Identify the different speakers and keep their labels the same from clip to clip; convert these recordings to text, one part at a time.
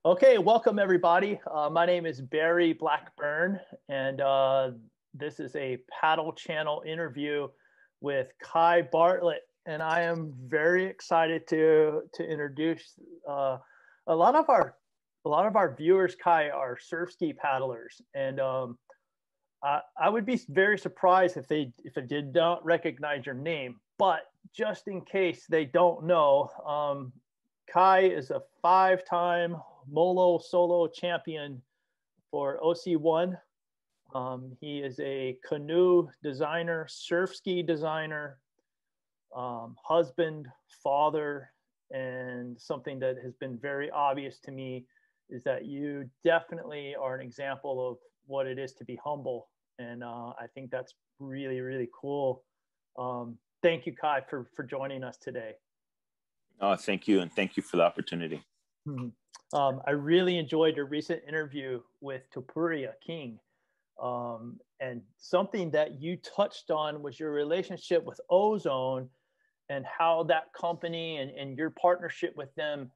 Speaker 1: Okay, welcome everybody. My name is Barry Blackburn, and this is a paddle channel interview with Kai Bartlett. And I am very excited to introduce a lot of our viewers. Kai, are Surfski paddlers, and I would be very surprised if they did not recognize your name. But just in case they don't know, Kai is a 5-time Molo solo champion for OC1. He is a canoe designer, surf ski designer, husband, father, and something that has been very obvious to me is that you definitely are an example of what it is to be humble. And I think that's really, really cool. Thank you, Kai, for joining us today.
Speaker 2: Oh, thank you. And thank you for the opportunity.
Speaker 1: I really enjoyed your recent interview with Topuria King. And something that you touched on was your relationship with Ozone and how that company and your partnership with them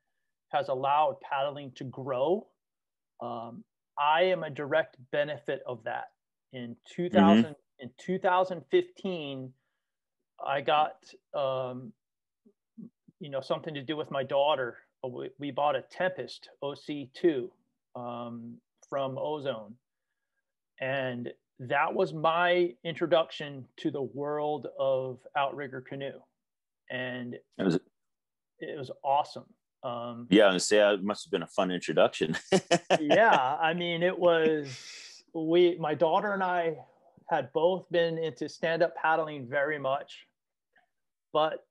Speaker 1: has allowed paddling to grow. I am a direct benefit of that. In 2015, I got something to do with my daughter. We bought a Tempest OC2 from Ozone. And that was my introduction to the world of outrigger canoe. And it was awesome.
Speaker 2: Yeah, and say it must have been a fun introduction.
Speaker 1: Yeah, I mean, it was, my daughter and I had both been into stand-up paddling very much, but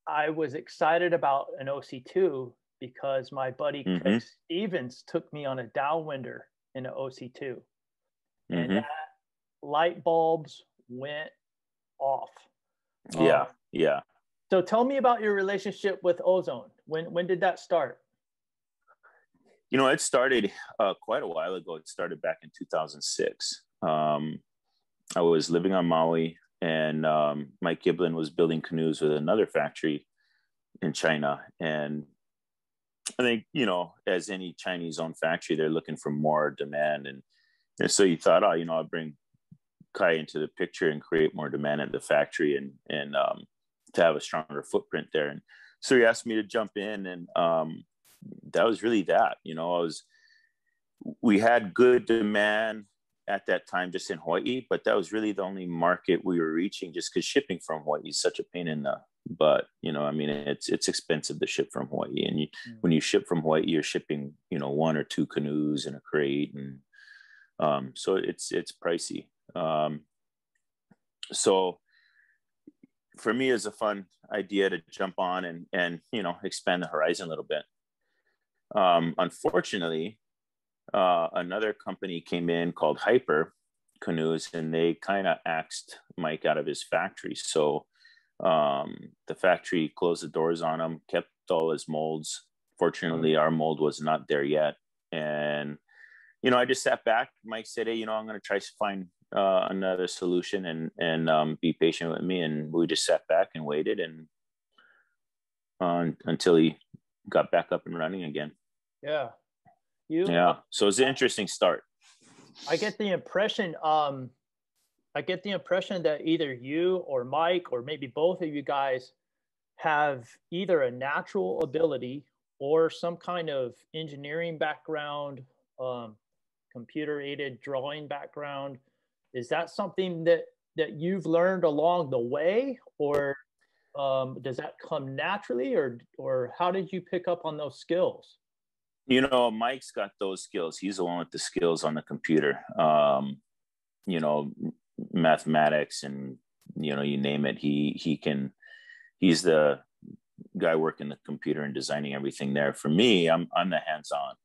Speaker 1: I was excited about an OC2 because my buddy Chris Stevens took me on a downwinder in an OC2. And that light bulbs went off.
Speaker 2: Yeah.
Speaker 1: So tell me about your relationship with Ozone. When did that start?
Speaker 2: It started quite a while ago. It started back in 2006. I was living on Maui, and Mike Giblin was building canoes with another factory in China. And I think, as any Chinese-owned factory, they're looking for more demand. And so you thought, I'll bring Kai into the picture and create more demand at the factory and to have a stronger footprint there. And so he asked me to jump in, and that was really that. We had good demand at that time just in Hawaii, but that was really the only market we were reaching, just because shipping from Hawaii is such a pain in the butt. It's expensive to ship from Hawaii, and when you ship from Hawaii, you're shipping 1 or 2 canoes in a crate, and so it's pricey. So for me, it's a fun idea to jump on and expand the horizon a little bit. Unfortunately, another company came in called Hyper Canoes, and they kind of axed Mike out of his factory. So the factory closed the doors on him, kept all his molds. Fortunately, our mold was not there yet. And, I just sat back. Mike said, hey, I'm going to try to find another solution and be patient with me. And we just sat back and waited until he got back up and running again.
Speaker 1: Yeah.
Speaker 2: So it's an interesting start.
Speaker 1: I get the impression that either you or Mike, or maybe both of you guys, have either a natural ability or some kind of engineering background, computer aided drawing background. Is that something that you've learned along the way, or does that come naturally, or how did you pick up on those skills?
Speaker 2: Mike's got those skills. He's the one with the skills on the computer, mathematics and, you name it. He's the guy working the computer and designing everything there. For me, I'm the hands-on.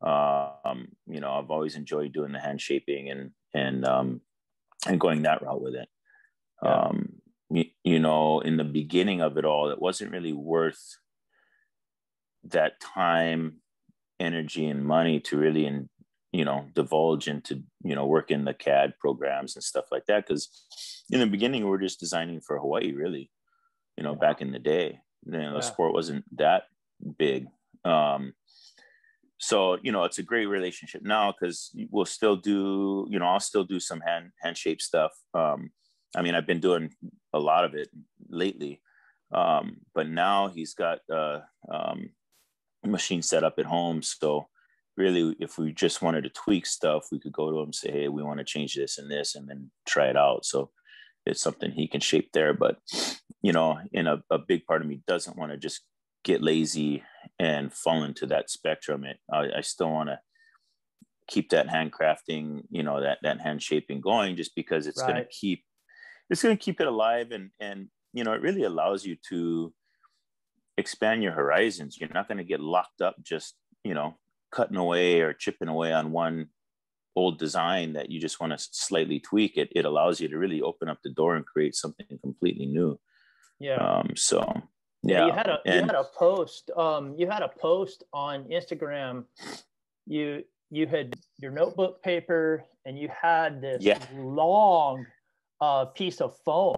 Speaker 2: I've always enjoyed doing the hand shaping and going that route with it.
Speaker 1: Yeah.
Speaker 2: In the beginning of it all, it wasn't really worth that time, energy, and money to really divulge into work in the CAD programs and stuff like that, because in the beginning we were just designing for Hawaii, really. Back in the day, the sport wasn't that big. So, you know, it's a great relationship now because we'll still do, you know, I'll still do some hand shape stuff. I mean, I've been doing a lot of it lately. But now he's got a machine set up at home. So really, if we just wanted to tweak stuff, we could go to him and say, hey, we want to change this and this, and then try it out. So it's something he can shape there. But, you know, in a big part of me doesn't want to just get lazy and fall into that spectrum. I still want to keep that handcrafting, you know, that hand shaping going, just because it's going to keep it alive. And, you know, it really allows you to expand your horizons. You're not going to get locked up just, you know, cutting away or chipping away on one old design that you just want to slightly tweak. It allows you to really open up the door and create something completely new.
Speaker 1: Yeah.
Speaker 2: So yeah,
Speaker 1: you had a post on Instagram. You had your notebook paper and you had this long piece of foam,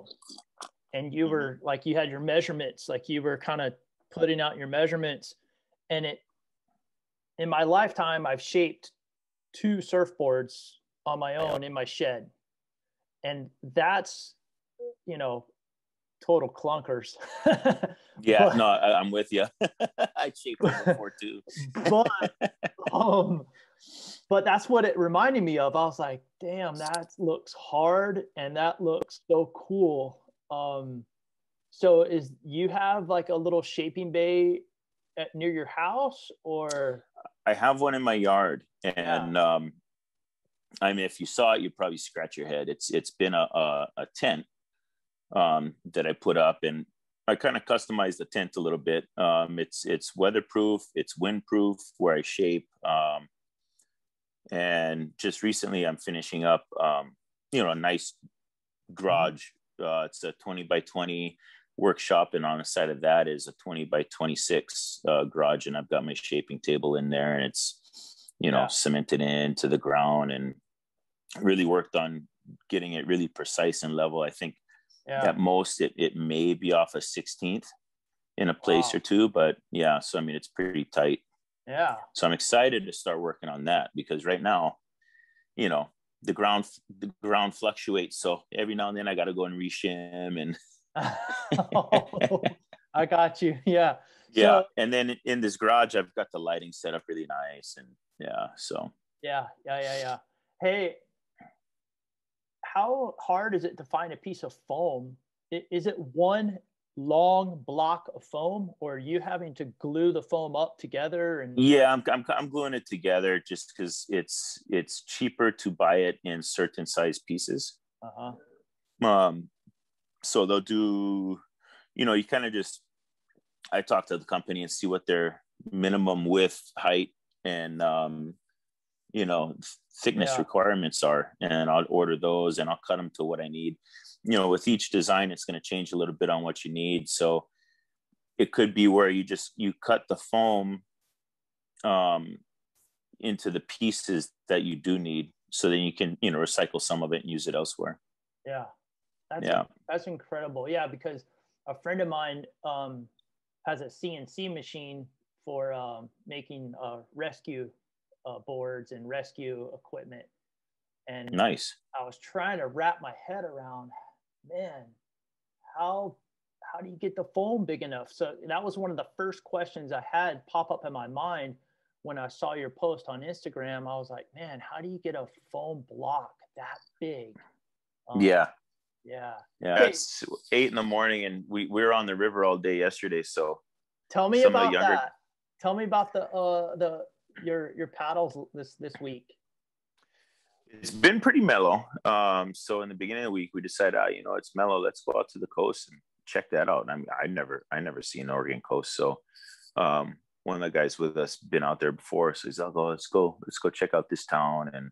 Speaker 1: and you were like, you had your measurements, like you were kind of putting out your measurements. And in my lifetime, I've shaped 2 surfboards on my own in my shed. And that's, you know, total clunkers.
Speaker 2: Yeah, no, I'm with you. I shaped them before too.
Speaker 1: But that's what it reminded me of. I was like, damn, that looks hard and that looks so cool. So you have like a little shaping bay near your house, or?
Speaker 2: I have one in my yard, and I mean, if you saw it, you'd probably scratch your head. It's been a tent that I put up, and I kind of customized the tent a little bit. It's weatherproof, it's windproof where I shape. And just recently I'm finishing up, you know, a nice garage. It's a 20 by 20 workshop. And on the side of that is a 20 by 26 garage. And I've got my shaping table in there, and it's, you know, cemented into the ground, and really worked on getting it really precise and level. I think at most it may be off a 16th in a place or two, but yeah. So, I mean, it's pretty tight.
Speaker 1: Yeah.
Speaker 2: So I'm excited to start working on that, because right now, you know, the ground fluctuates. So every now and then I got to go and reshim and.
Speaker 1: I got you. Yeah.
Speaker 2: Yeah. So, and then in this garage, I've got the lighting set up really nice. And so.
Speaker 1: Yeah. Hey, how hard is it to find a piece of foam? Is it one long block of foam, or are you having to glue the foam up together? And
Speaker 2: I'm gluing it together just because it's cheaper to buy it in certain size pieces. So they'll do, you know, you kind of just, I talk to the company and see what their minimum width, height, and you know, thickness requirements are, and I'll order those and I'll cut them to what I need. You know, with each design, it's going to change a little bit on what you need. So it could be where you cut the foam into the pieces that you do need, so then you can, you know, recycle some of it and use it elsewhere.
Speaker 1: Yeah. That's incredible. Yeah. Because a friend of mine has a CNC machine for making rescue boards and rescue equipment. And
Speaker 2: nice.
Speaker 1: I was trying to wrap my head around, man, how do you get the foam big enough? So that was one of the first questions I had pop up in my mind when I saw your post on Instagram. I was like, man, how do you get a foam block that big?
Speaker 2: Yeah.
Speaker 1: Hey,
Speaker 2: it's 8 a.m, and we were on the river all day yesterday. So
Speaker 1: tell me about that. Tell me about your paddles this week.
Speaker 2: It's been pretty mellow. So in the beginning of the week, we decided, you know, it's mellow. Let's go out to the coast and check that out. And I mean, I never seen Oregon coast. So one of the guys with us been out there before, so he's like, "Oh, let's go check out this town." And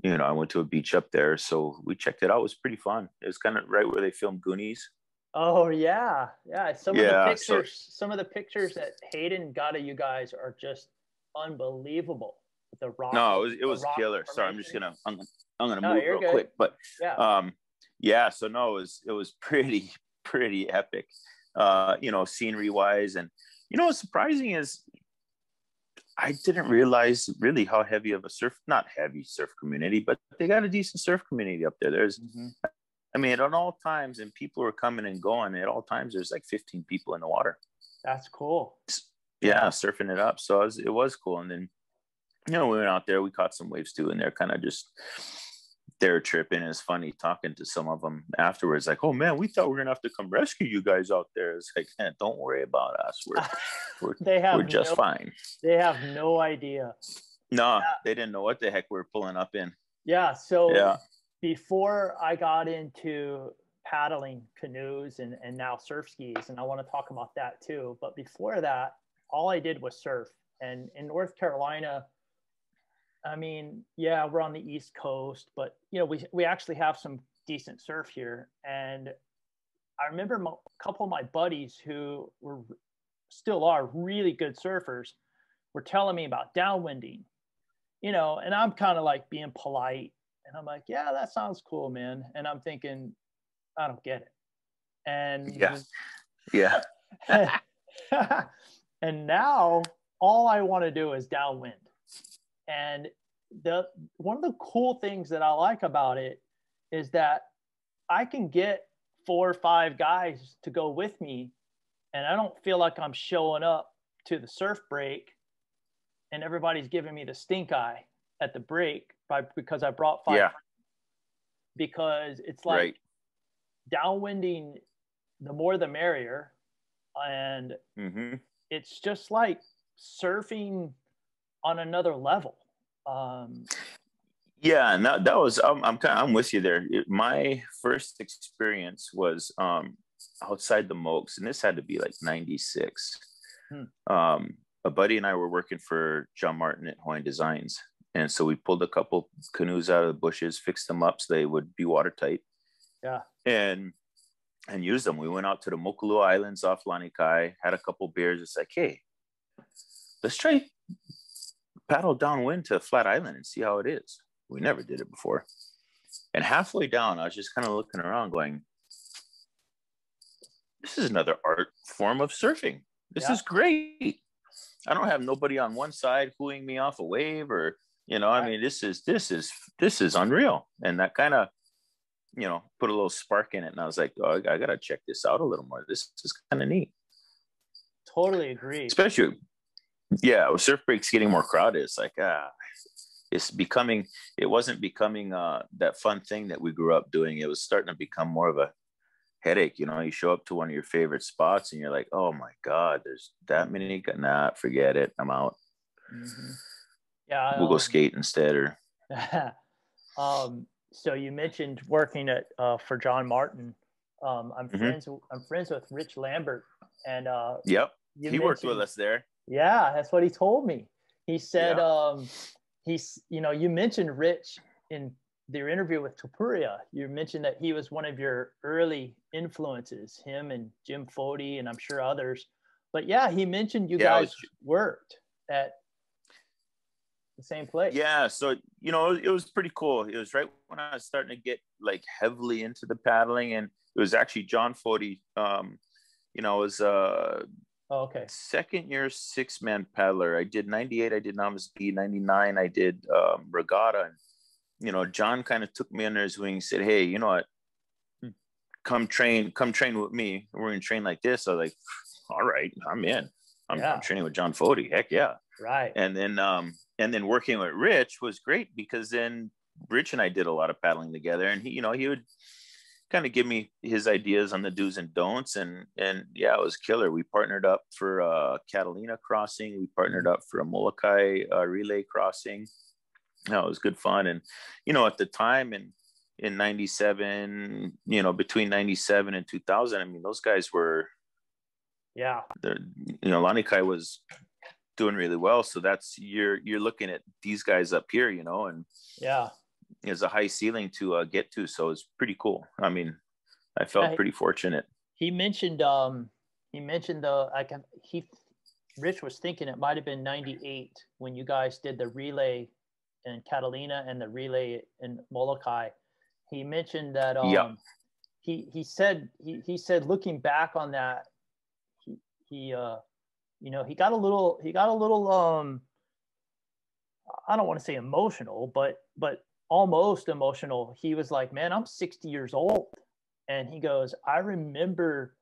Speaker 2: you know, I went to a beach up there, so we checked it out. It was pretty fun. It was kind of right where they filmed Goonies.
Speaker 1: Oh yeah. Some of the pictures that Hayden got of you guys are just unbelievable. The rock.
Speaker 2: No, it was killer. Sorry, I'm gonna move real quick, but So no, it was pretty epic. You know, scenery wise, and you know what's surprising is I didn't realize really how heavy of a not heavy surf community, but they got a decent surf community up there. There's, I mean, at all times, and people are coming and going at all times, there's like 15 people in the water.
Speaker 1: That's cool.
Speaker 2: Yeah, surfing it up. So it was cool. And then, we went out there, we caught some waves too, and they're kind of just, they're tripping. It's funny talking to some of them afterwards, like, oh man, we thought we were gonna have to come rescue you guys out there. It's like, don't worry about us. We're just fine.
Speaker 1: They have no idea.
Speaker 2: No, they didn't know what the heck we were pulling up in.
Speaker 1: Yeah. So before I got into paddling canoes and now surf skis, and I want to talk about that too. But before that, all I did was surf. And in North Carolina, I mean, yeah, we're on the East Coast, but we actually have some decent surf here. And I remember a couple of my buddies who still are really good surfers were telling me about downwinding, and I'm kind of like being polite, and I'm like, yeah, that sounds cool, man. And I'm thinking, I don't get it. And
Speaker 2: yeah.
Speaker 1: And now all I want to do is downwind. And one of the cool things that I like about it is that I can get 4 or 5 guys to go with me, and I don't feel like I'm showing up to the surf break and everybody's giving me the stink eye at the break because I brought 5 friends. Because it's like downwinding, the more the merrier, and it's just like surfing on another level.
Speaker 2: Yeah, and that was I'm with you there. My first experience was outside the Mokes, and this had to be like 96. A buddy and I were working for John Martin at Hawaiian Designs, and so we pulled a couple canoes out of the bushes, fixed them up so they would be watertight, and used them. We went out to the Mokulua Islands off Lanikai, had a couple beers. It's like, hey, let's try paddle downwind to Flat Island and see how it is. We never did it before. And halfway down, I was just kind of looking around going, this is another art form of surfing. This is great. I don't have nobody on one side hooing me off a wave or, I mean, this is unreal. And that kind of, put a little spark in it. And I was like, oh, I got to check this out a little more. This is kind of neat.
Speaker 1: Totally agree.
Speaker 2: Especially, with surf breaks getting more crowded. It's like, it wasn't becoming that fun thing that we grew up doing. It was starting to become more of a headache. You show up to one of your favorite spots and you're like, oh my God, there's that many. Nah, forget it. I'm out.
Speaker 1: Yeah.
Speaker 2: We'll go skate instead. Or
Speaker 1: so you mentioned working at for John Martin. I'm friends with Rich Lambert, and
Speaker 2: he worked with us there.
Speaker 1: Yeah, that's what he told me. He said you mentioned Rich in your interview with Topuria. You mentioned that he was one of your early influences, him and Jim Fody, and I'm sure others. But he mentioned you guys worked at the same place. Yeah,
Speaker 2: so it was pretty cool. It was right when I was starting to get like heavily into the paddling, and it was actually John Fody. It was second year 6-man paddler. I did 98. I did novice B. 99. I did regatta. And John kind of took me under his wing and said, hey, you know what? Come train with me. We're gonna train like this. I was like, all right, I'm in. I'm training with John Fody. Heck yeah.
Speaker 1: Right.
Speaker 2: And then working with Rich was great, because then Rich and I did a lot of paddling together, and he would kind of give me his ideas on the do's and don'ts, and it was killer. We partnered up for Catalina crossing. We partnered up for a Molokai relay crossing. It was good fun. And at the time in 97, between 97 and 2000, I mean, those guys were Lanikai was doing really well. So that's you're looking at these guys up here, and there's a high ceiling to get to. So it's pretty cool. I mean, I felt pretty fortunate.
Speaker 1: He mentioned Rich was thinking it might have been 98 when you guys did the relay in Catalina and the relay in Molokai. He mentioned that he said looking back on that, he got a little I don't want to say emotional, but almost emotional. He was like, man, I'm 60 years old. And he goes, I remember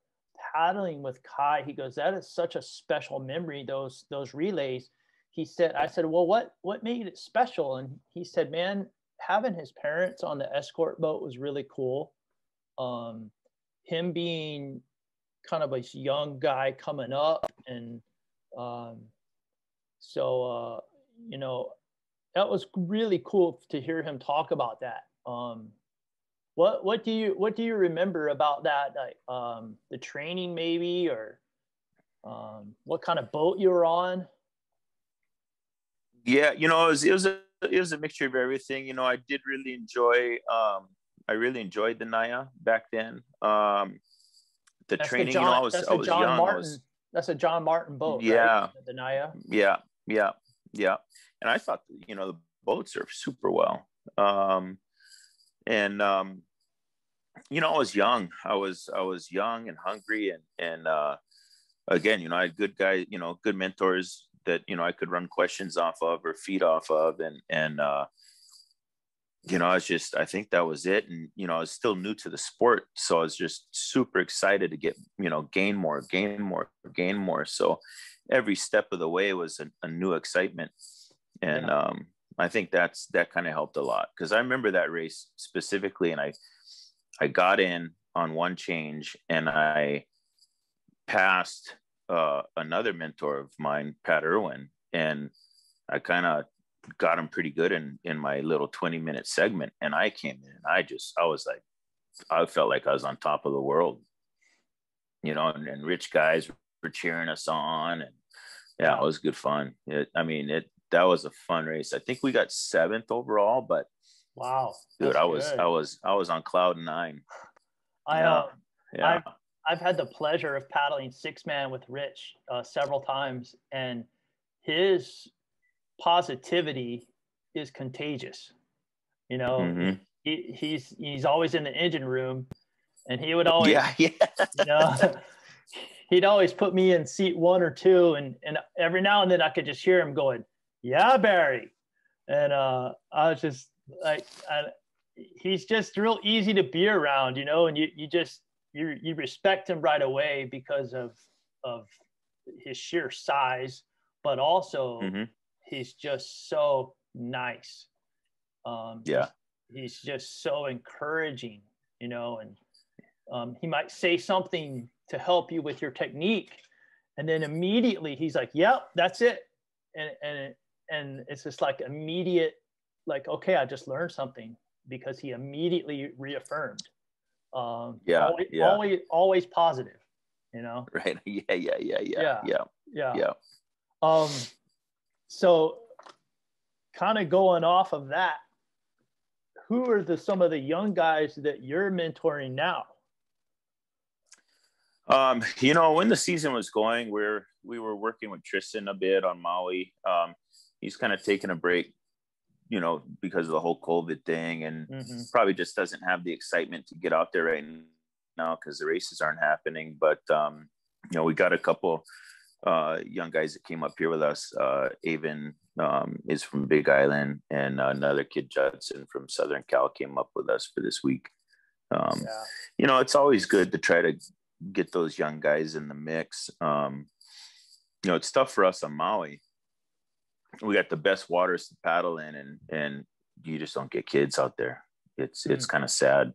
Speaker 1: paddling with Kai. He goes, that is such a special memory, those relays. He said, I said, well, what made it special? And he said, man, having his parents on the escort boat was really cool. Him being kind of a young guy coming up, and you know, that was really cool to hear him talk about that. What do you remember about that? Like the training maybe, or what kind of boat you were on?
Speaker 2: Yeah, you know, it was a mixture of everything. You know, I did really enjoy I really enjoyed the Naya back then. The
Speaker 1: That's the
Speaker 2: training, you know,
Speaker 1: John.
Speaker 2: I was
Speaker 1: That's
Speaker 2: I
Speaker 1: the
Speaker 2: was
Speaker 1: John
Speaker 2: young.
Speaker 1: Martin. That's a John Martin boat, right?
Speaker 2: Yeah,
Speaker 1: The Naya.
Speaker 2: yeah, yeah, yeah. And I thought, you know, the boat surfed super well. And you know, I was young. I was young and hungry, and again, you know, I had good guys, you know, good mentors that, you know, I could run questions off of or feed off of, and you know, I think that was it. And, you know, I was still new to the sport. So I was just super excited to get, you know, gain more. So every step of the way was a new excitement. And
Speaker 1: Yeah.
Speaker 2: I think that kind of helped a lot, because I remember that race specifically. And I got in on one change, and I passed another mentor of mine, Pat Irwin. And I kind of got him pretty good in my little 20-minute segment. And I came in and I was like, I felt like I was on top of the world, you know, and rich guys were cheering us on. And yeah, it was good fun. That was a fun race. I think we got 7th overall, but
Speaker 1: Wow,
Speaker 2: dude,
Speaker 1: that's
Speaker 2: I
Speaker 1: good.
Speaker 2: was on cloud 9.
Speaker 1: I
Speaker 2: Yeah. Yeah.
Speaker 1: I've had the pleasure of paddling 6-man with Rich several times, and his positivity is contagious. You know,
Speaker 2: Mm-hmm.
Speaker 1: he's always in the engine room, and he would always,
Speaker 2: Yeah. Yeah.
Speaker 1: you know, he'd always put me in seat 1 or 2, and every now and then I could just hear him going, "Yeah, Barry," and I was just like, he's just real easy to be around, you know, and you respect him right away because of his sheer size, but also
Speaker 2: Mm-hmm.
Speaker 1: he's just so nice.
Speaker 2: Yeah.
Speaker 1: He's just so encouraging, you know, and he might say something to help you with your technique, and then immediately he's like, "Yep, that's it," and it's just like immediate, like, okay, I just learned something, because he immediately reaffirmed.
Speaker 2: Yeah. Yeah.
Speaker 1: Always positive, you know.
Speaker 2: Right. Yeah. Yeah. Yeah. Yeah.
Speaker 1: Yeah,
Speaker 2: Yeah.
Speaker 1: yeah.
Speaker 2: Yeah.
Speaker 1: Um, so kind of going off of that, who are some of the young guys that you're mentoring now?
Speaker 2: You know, when the season was going, we were working with Tristan a bit on Maui. He's kind of taking a break, you know, because of the whole COVID thing, and
Speaker 1: Mm-hmm.
Speaker 2: probably just doesn't have the excitement to get out there right now because the races aren't happening. But you know, we got a couple young guys that came up here with us. Avon is from Big Island, and another kid, Judson, from Southern Cal, came up with us for this week.
Speaker 1: Yeah.
Speaker 2: You know, it's always good to try to get those young guys in the mix. You know, it's tough for us on Maui. We got the best waters to paddle in, and you just don't get kids out there. It's kind of sad.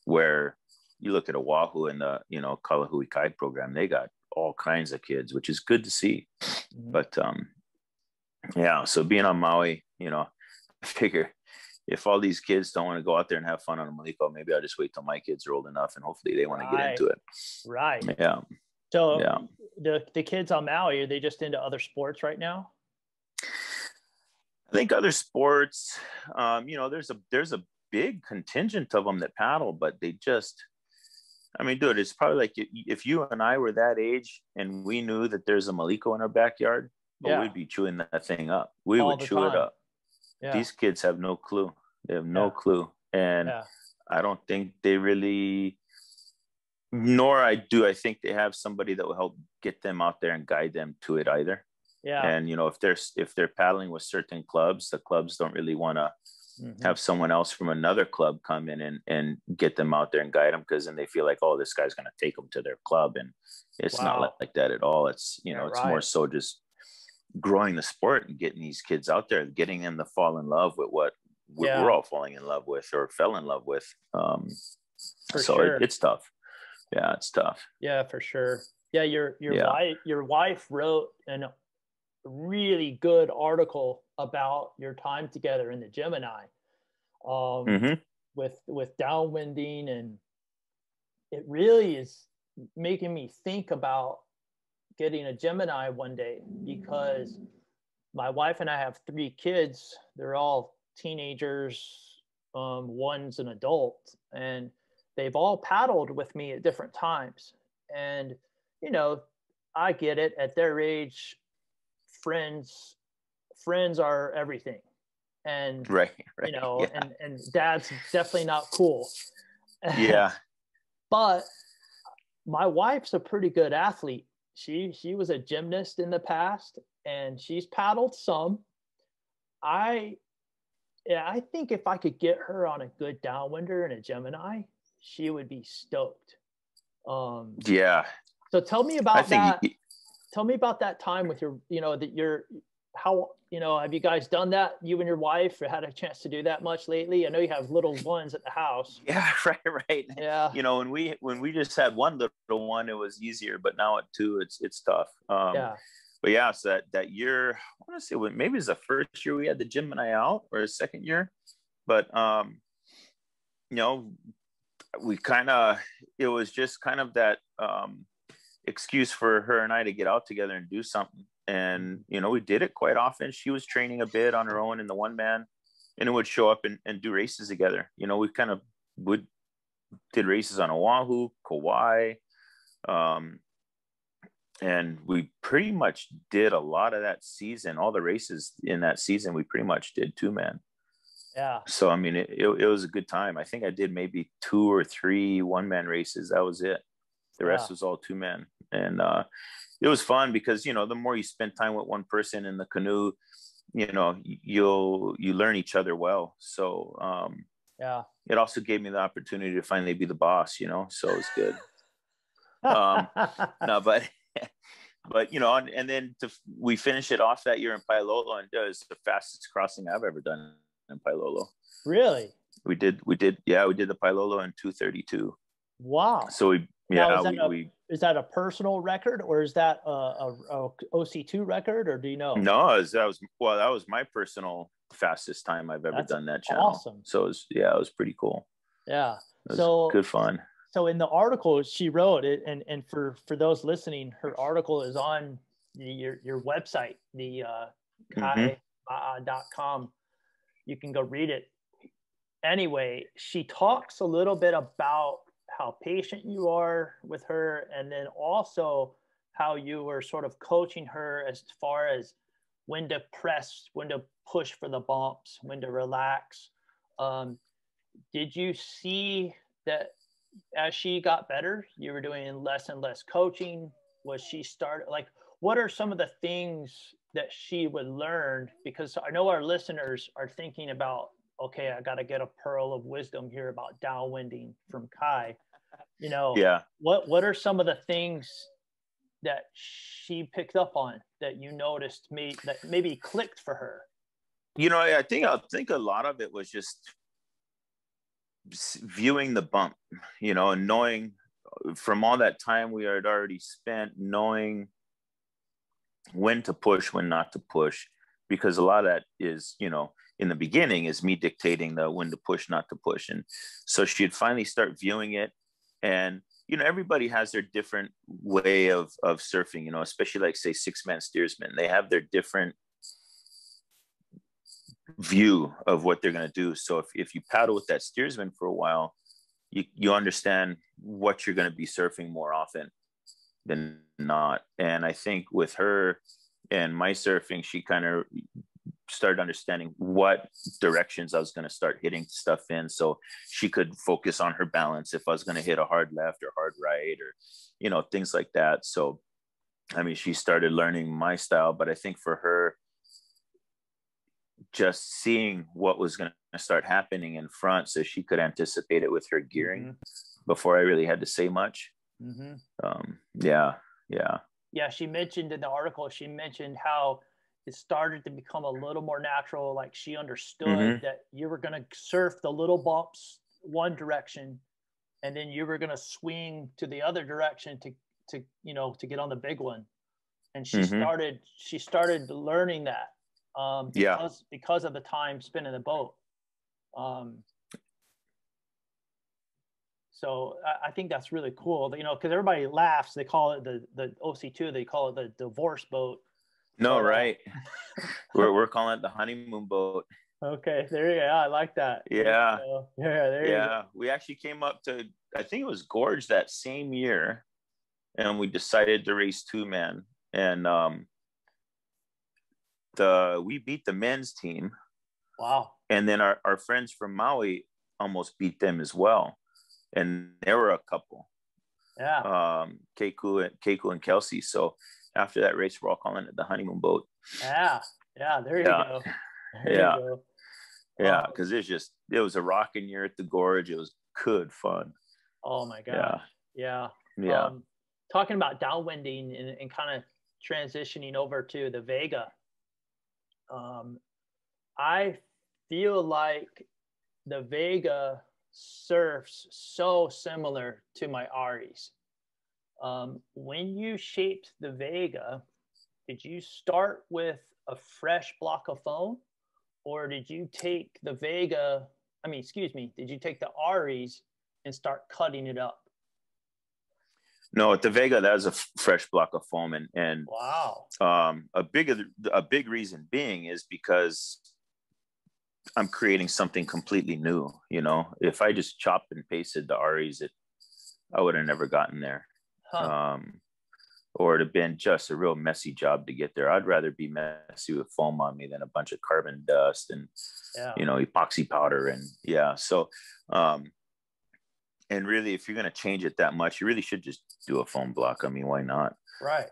Speaker 2: Where you look at Oahu and the, you know, Kalahui Kai program, they got all kinds of kids, which is good to see.
Speaker 1: Mm-hmm.
Speaker 2: But yeah, so being on Maui, you know, I figure if all these kids don't want to go out there and have fun on a Maliko, maybe I'll just wait till my kids are old enough, and hopefully they want to get into it.
Speaker 1: Right.
Speaker 2: Yeah.
Speaker 1: So
Speaker 2: yeah.
Speaker 1: the kids on Maui, are they just into other sports right now?
Speaker 2: I think other sports, you know, there's a big contingent of them that paddle, but they just, I mean, dude, it's probably like if you and I were that age and we knew that there's a Maliko in our backyard,
Speaker 1: Yeah.
Speaker 2: we'd be chewing that thing up. We
Speaker 1: All
Speaker 2: would
Speaker 1: the
Speaker 2: chew it
Speaker 1: time.
Speaker 2: up.
Speaker 1: Yeah.
Speaker 2: These kids have no clue. They have no clue. And I don't think they really, nor I think they have somebody that will help get them out there and guide them to it either.
Speaker 1: Yeah.
Speaker 2: And, you know, if they're paddling with certain clubs, the clubs don't really want to have someone else from another club come in and get them out there and guide them, because then they feel like, oh, this guy's going to take them to their club. And it's not like that at all. It's, you know, it's more so just growing the sport and getting these kids out there, getting them to fall in love with what we're all falling in love with or fell in love with. It's tough. Yeah, it's tough.
Speaker 1: Yeah, for sure. Yeah, your wife wrote a really good article about your time together in the Gemini, with downwinding, and it really is making me think about getting a Gemini one day, because my wife and I have 3 kids. They're all teenagers. One's an adult, and they've all paddled with me at different times. And, you know, I get it. At their age, friends are everything. And, you know, and dad's definitely not cool.
Speaker 2: Yeah.
Speaker 1: But my wife's a pretty good athlete. She was a gymnast in the past, and she's paddled some. I think if I could get her on a good downwinder and a Gemini, she would be stoked.
Speaker 2: Yeah.
Speaker 1: So tell me about that. Tell me about that time with your, you know, how, you know, have you guys done that? You and your wife had a chance to do that much lately? I know you have little ones at the house.
Speaker 2: Yeah, right.
Speaker 1: Yeah.
Speaker 2: You know, when we just had one little one, it was easier, but now at 2, it's tough. But yeah, so that year, I want to say maybe it's the first year we had the Gemini out, or the second year. But, you know, it was just kind of that excuse for her and I to get out together and do something. And, you know, we did it quite often. She was training a bit on her own in the one man, and it would show up and do races together. You know, we kind of did races on Oahu, Kauai, and we pretty much did a lot of that season. All the races in that season, we pretty much did 2-man.
Speaker 1: Yeah.
Speaker 2: So, I mean, it was a good time. I think I did maybe 2 or 3 1-man races. That was it. The rest was all 2-man. And it was fun because, you know, the more you spend time with one person in the canoe, you know, you learn each other well. So, it also gave me the opportunity to finally be the boss, you know, so it's good. No, but you know, and then we finish it off that year in Pailolo, and it was the fastest crossing I've ever done in Pailolo.
Speaker 1: Really?
Speaker 2: We did the Pailolo in 2:32.
Speaker 1: Wow.
Speaker 2: So
Speaker 1: is that a personal record, or is that a OC2 record, or do you know?
Speaker 2: No, that was my personal fastest time I've ever done that channel.
Speaker 1: Awesome.
Speaker 2: So it was pretty cool.
Speaker 1: Yeah.
Speaker 2: It was good fun.
Speaker 1: So in the article she wrote it, and for those listening, her article is on your website, the kai.com. You can go read it. Anyway, she talks a little bit about how patient you are with her, and then also how you were sort of coaching her as far as when to press, when to push for the bumps, when to relax. Did you see that as she got better, you were doing less and less coaching? Was she started, like, what are some of the things that she would learn? Because I know our listeners are thinking about, okay, I got to get a pearl of wisdom here about downwinding from Kai. You know, what are some of the things that she picked up on that you noticed that maybe clicked for her?
Speaker 2: You know, I think a lot of it was just viewing the bump, you know, and knowing from all that time we had already spent, knowing when to push, when not to push, because a lot of that is, you know, in the beginning is me dictating the when to push, not to push. And so she'd finally start viewing it. And, you know, everybody has their different way of surfing, you know, especially like, say, 6-man steersmen. They have their different view of what they're going to do. So if you paddle with that steersman for a while, you understand what you're going to be surfing more often than not. And I think with her and my surfing, she kind of started understanding what directions I was going to start hitting stuff in, so she could focus on her balance if I was going to hit a hard left or hard right, or, you know, things like that. So I mean, she started learning my style, but I think for her, just seeing what was going to start happening in front so she could anticipate it with her gearing before I really had to say much. Yeah.
Speaker 1: Yeah, she mentioned in the article, she mentioned how it started to become a little more natural. Like she understood that you were going to surf the little bumps one direction, and then you were going to swing to the other direction to get on the big one. And she started learning that because of the time spent in the boat. So I think that's really cool, because everybody laughs. They call it the OC2. They call it the divorce boat.
Speaker 2: No, right. we're calling it the honeymoon boat.
Speaker 1: Okay, there you go. I like that.
Speaker 2: Yeah.
Speaker 1: There you go.
Speaker 2: We actually came up to, I think it was Gorge that same year, and we decided to race 2-man. And we beat the men's team.
Speaker 1: Wow.
Speaker 2: And then our friends from Maui almost beat them as well. And there were a couple.
Speaker 1: Yeah.
Speaker 2: Keiku and Kelsey. So after that race, we're all calling it the honeymoon boat.
Speaker 1: Yeah. There you go. There you go.
Speaker 2: Yeah, because it was a rocking year at the Gorge. It was good fun.
Speaker 1: Oh my gosh. Yeah. Talking about downwinding and kind of transitioning over to the Vega. I feel like the Vega surfs so similar to my Aries. When you shaped the Vega, did you start with a fresh block of foam, or did you take the Vega? Did you take the Aries and start cutting it up?
Speaker 2: No, at the Vega, that was a fresh block of foam, and
Speaker 1: wow.
Speaker 2: A big reason being is because I'm creating something completely new. If I just chopped and pasted the Aries, I would have never gotten there. Or it'd have been just a real messy job to get there. I'd rather be messy with foam on me than a bunch of carbon dust and epoxy powder and So, and really, if you're going to change it that much, you really should just do a foam block. I mean, why not?
Speaker 1: Right.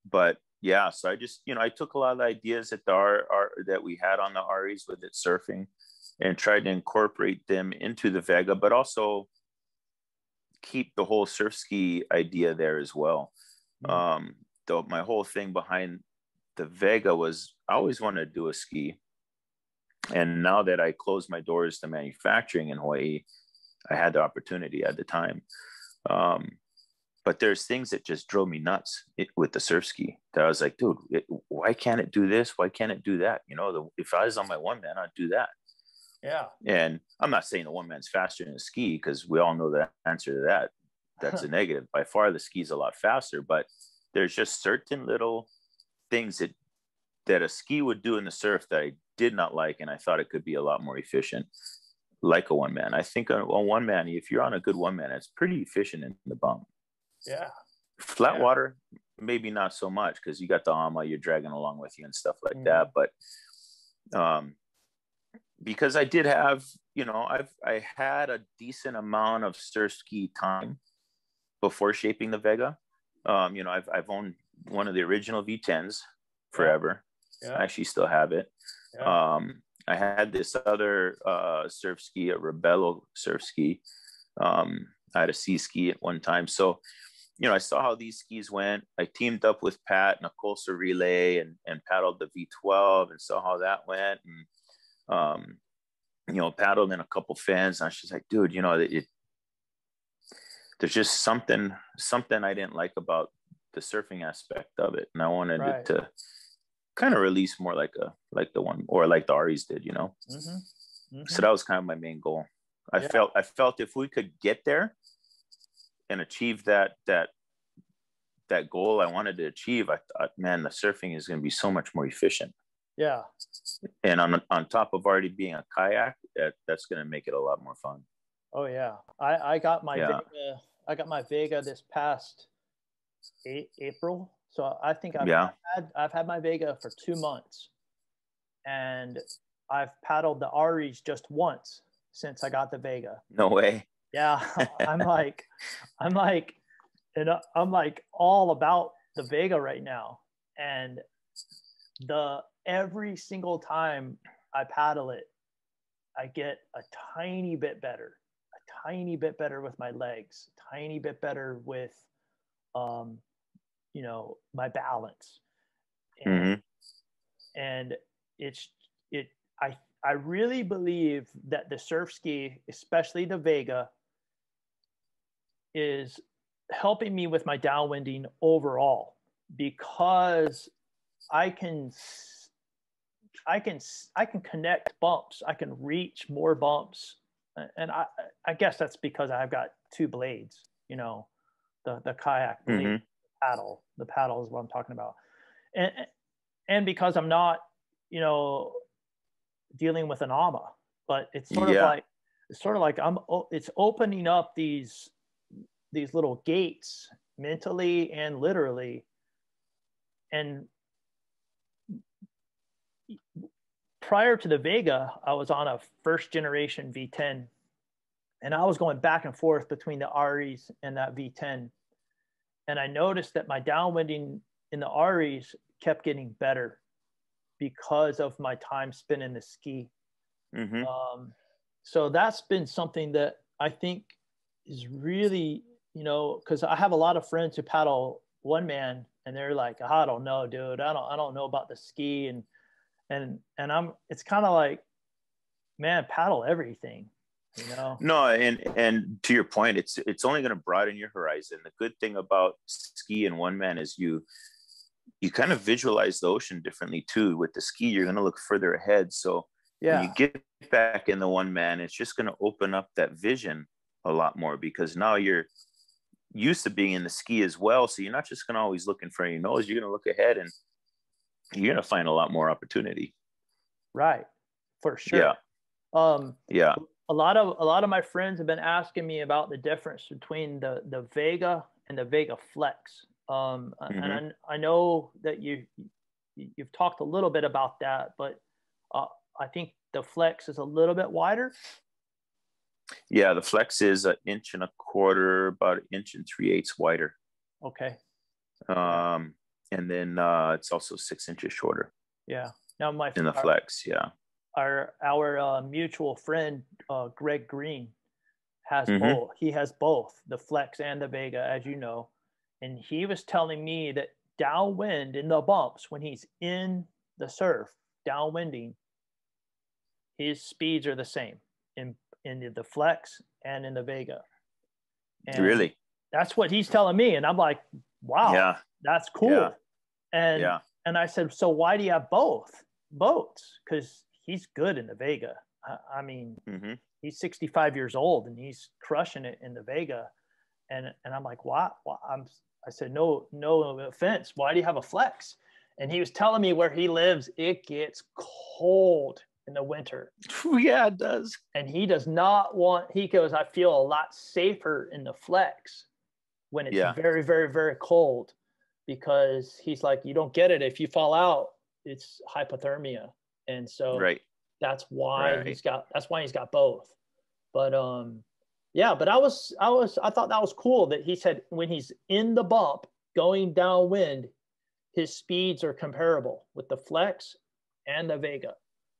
Speaker 2: But yeah, so I just, I took a lot of the ideas that that we had on the Aries with it surfing and tried to incorporate them into the Vega, but also keep the whole Surfski idea there as well. Though my whole thing behind the Vega was I always wanted to do a ski. And now that I closed my doors to manufacturing in Hawaii, I had the opportunity at the time. But there's things that just drove me nuts with the Surfski that I was like, dude, why can't it do this? Why can't it do that? If I was on my 1-man, I'd do that.
Speaker 1: Yeah.
Speaker 2: And I'm not saying the 1-man's faster than a ski, because we all know the answer to that. That's a negative. By far, the ski's a lot faster, but there's just certain little things that a ski would do in the surf that I did not like, and I thought it could be a lot more efficient, like a 1-man. I think a 1-man, if you're on a good 1-man, it's pretty efficient in the bump.
Speaker 1: Yeah.
Speaker 2: Flat water, maybe not so much, because you got the ama you're dragging along with you and stuff like that. But because I did have, I had a decent amount of Surfski time before shaping the Vega. I've owned one of the original V10s forever. I actually still have it. I had this other Surfski, a Rebello Surfski. I had a C ski at one time. So, I saw how these skis went. I teamed up with Pat in a Coastal relay and paddled the V12 and saw how that went. And, paddled in a couple fins. And I was just like, dude, there's just something I didn't like about the surfing aspect of it. And I wanted it to kind of release more like the one, or like the Aries did, So that was kind of my main goal. I felt if we could get there and achieve that goal I wanted to achieve, I thought, man, the surfing is going to be so much more efficient.
Speaker 1: Yeah.
Speaker 2: And on top of already being a kayak, that's going to make it a lot more fun.
Speaker 1: Oh yeah. I got my Vega. I got my Vega this past April. So I think I've had my Vega for 2 months, and I've paddled the Aries just once since I got the Vega.
Speaker 2: No way.
Speaker 1: Yeah. I'm like all about the Vega right now, and every single time I paddle it, I get a tiny bit better with my legs, a tiny bit better with, my balance. And, and I really believe that the Surfski, especially the Vega, is helping me with my downwinding overall, because I can connect bumps. I can reach more bumps, and I guess that's because I've got two blades. The kayak blade, paddle. The paddle is what I'm talking about, and because I'm not, dealing with an AMA, but it's sort of like it's opening up these little gates mentally and literally. And prior to the Vega, I was on a first generation V10, and I was going back and forth between the REs and that V10. And I noticed that my downwinding in the REs kept getting better because of my time spent in the ski. So that's been something that I think is really, because I have a lot of friends who paddle one man, and they're like, I don't know, dude. I don't know about the ski. And it's kind of like, man, paddle everything,
Speaker 2: No, and to your point, it's only going to broaden your horizon. The good thing about ski and one man is you kind of visualize the ocean differently too. With the ski, you're going to look further ahead. So when you get back in the one man, it's just going to open up that vision a lot more, because now you're used to being in the ski as well. So you're not just going to always look in front of your nose. You're going to look ahead, and you're going to find a lot more opportunity.
Speaker 1: Right. For sure.
Speaker 2: Yeah.
Speaker 1: A lot of my friends have been asking me about the difference between the Vega and the Vega Flex. And I know that you've talked a little bit about that, but I think the Flex is a little bit wider.
Speaker 2: Yeah, the Flex is 1.25 inches, about 1 3/8 wider.
Speaker 1: Okay.
Speaker 2: And then it's also 6 inches shorter.
Speaker 1: Yeah. Now
Speaker 2: in the Flex, yeah.
Speaker 1: Our mutual friend Greg Green has both. He has both the Flex and the Vega, as you know. And he was telling me that downwind in the bumps, when he's in the surf, downwinding, his speeds are the same in the Flex and in the Vega. And
Speaker 2: really?
Speaker 1: That's what he's telling me. And I'm like, wow, that's cool.
Speaker 2: Yeah.
Speaker 1: And I said, so why do you have both boats? Because he's good in the Vega. I mean, he's 65 years old and he's crushing it in the Vega. And I'm like, why? I said, no offense. Why do you have a Flex? And he was telling me where he lives, it gets cold in the winter.
Speaker 2: Yeah, it does.
Speaker 1: And he does not want, he goes, I feel a lot safer in the Flex when it's very, very, very cold, because he's like, you don't get it. If you fall out, it's hypothermia. And so that's why he's got both. But but I thought that was cool that he said when he's in the bump going downwind, his speeds are comparable with the Flex and the Vega.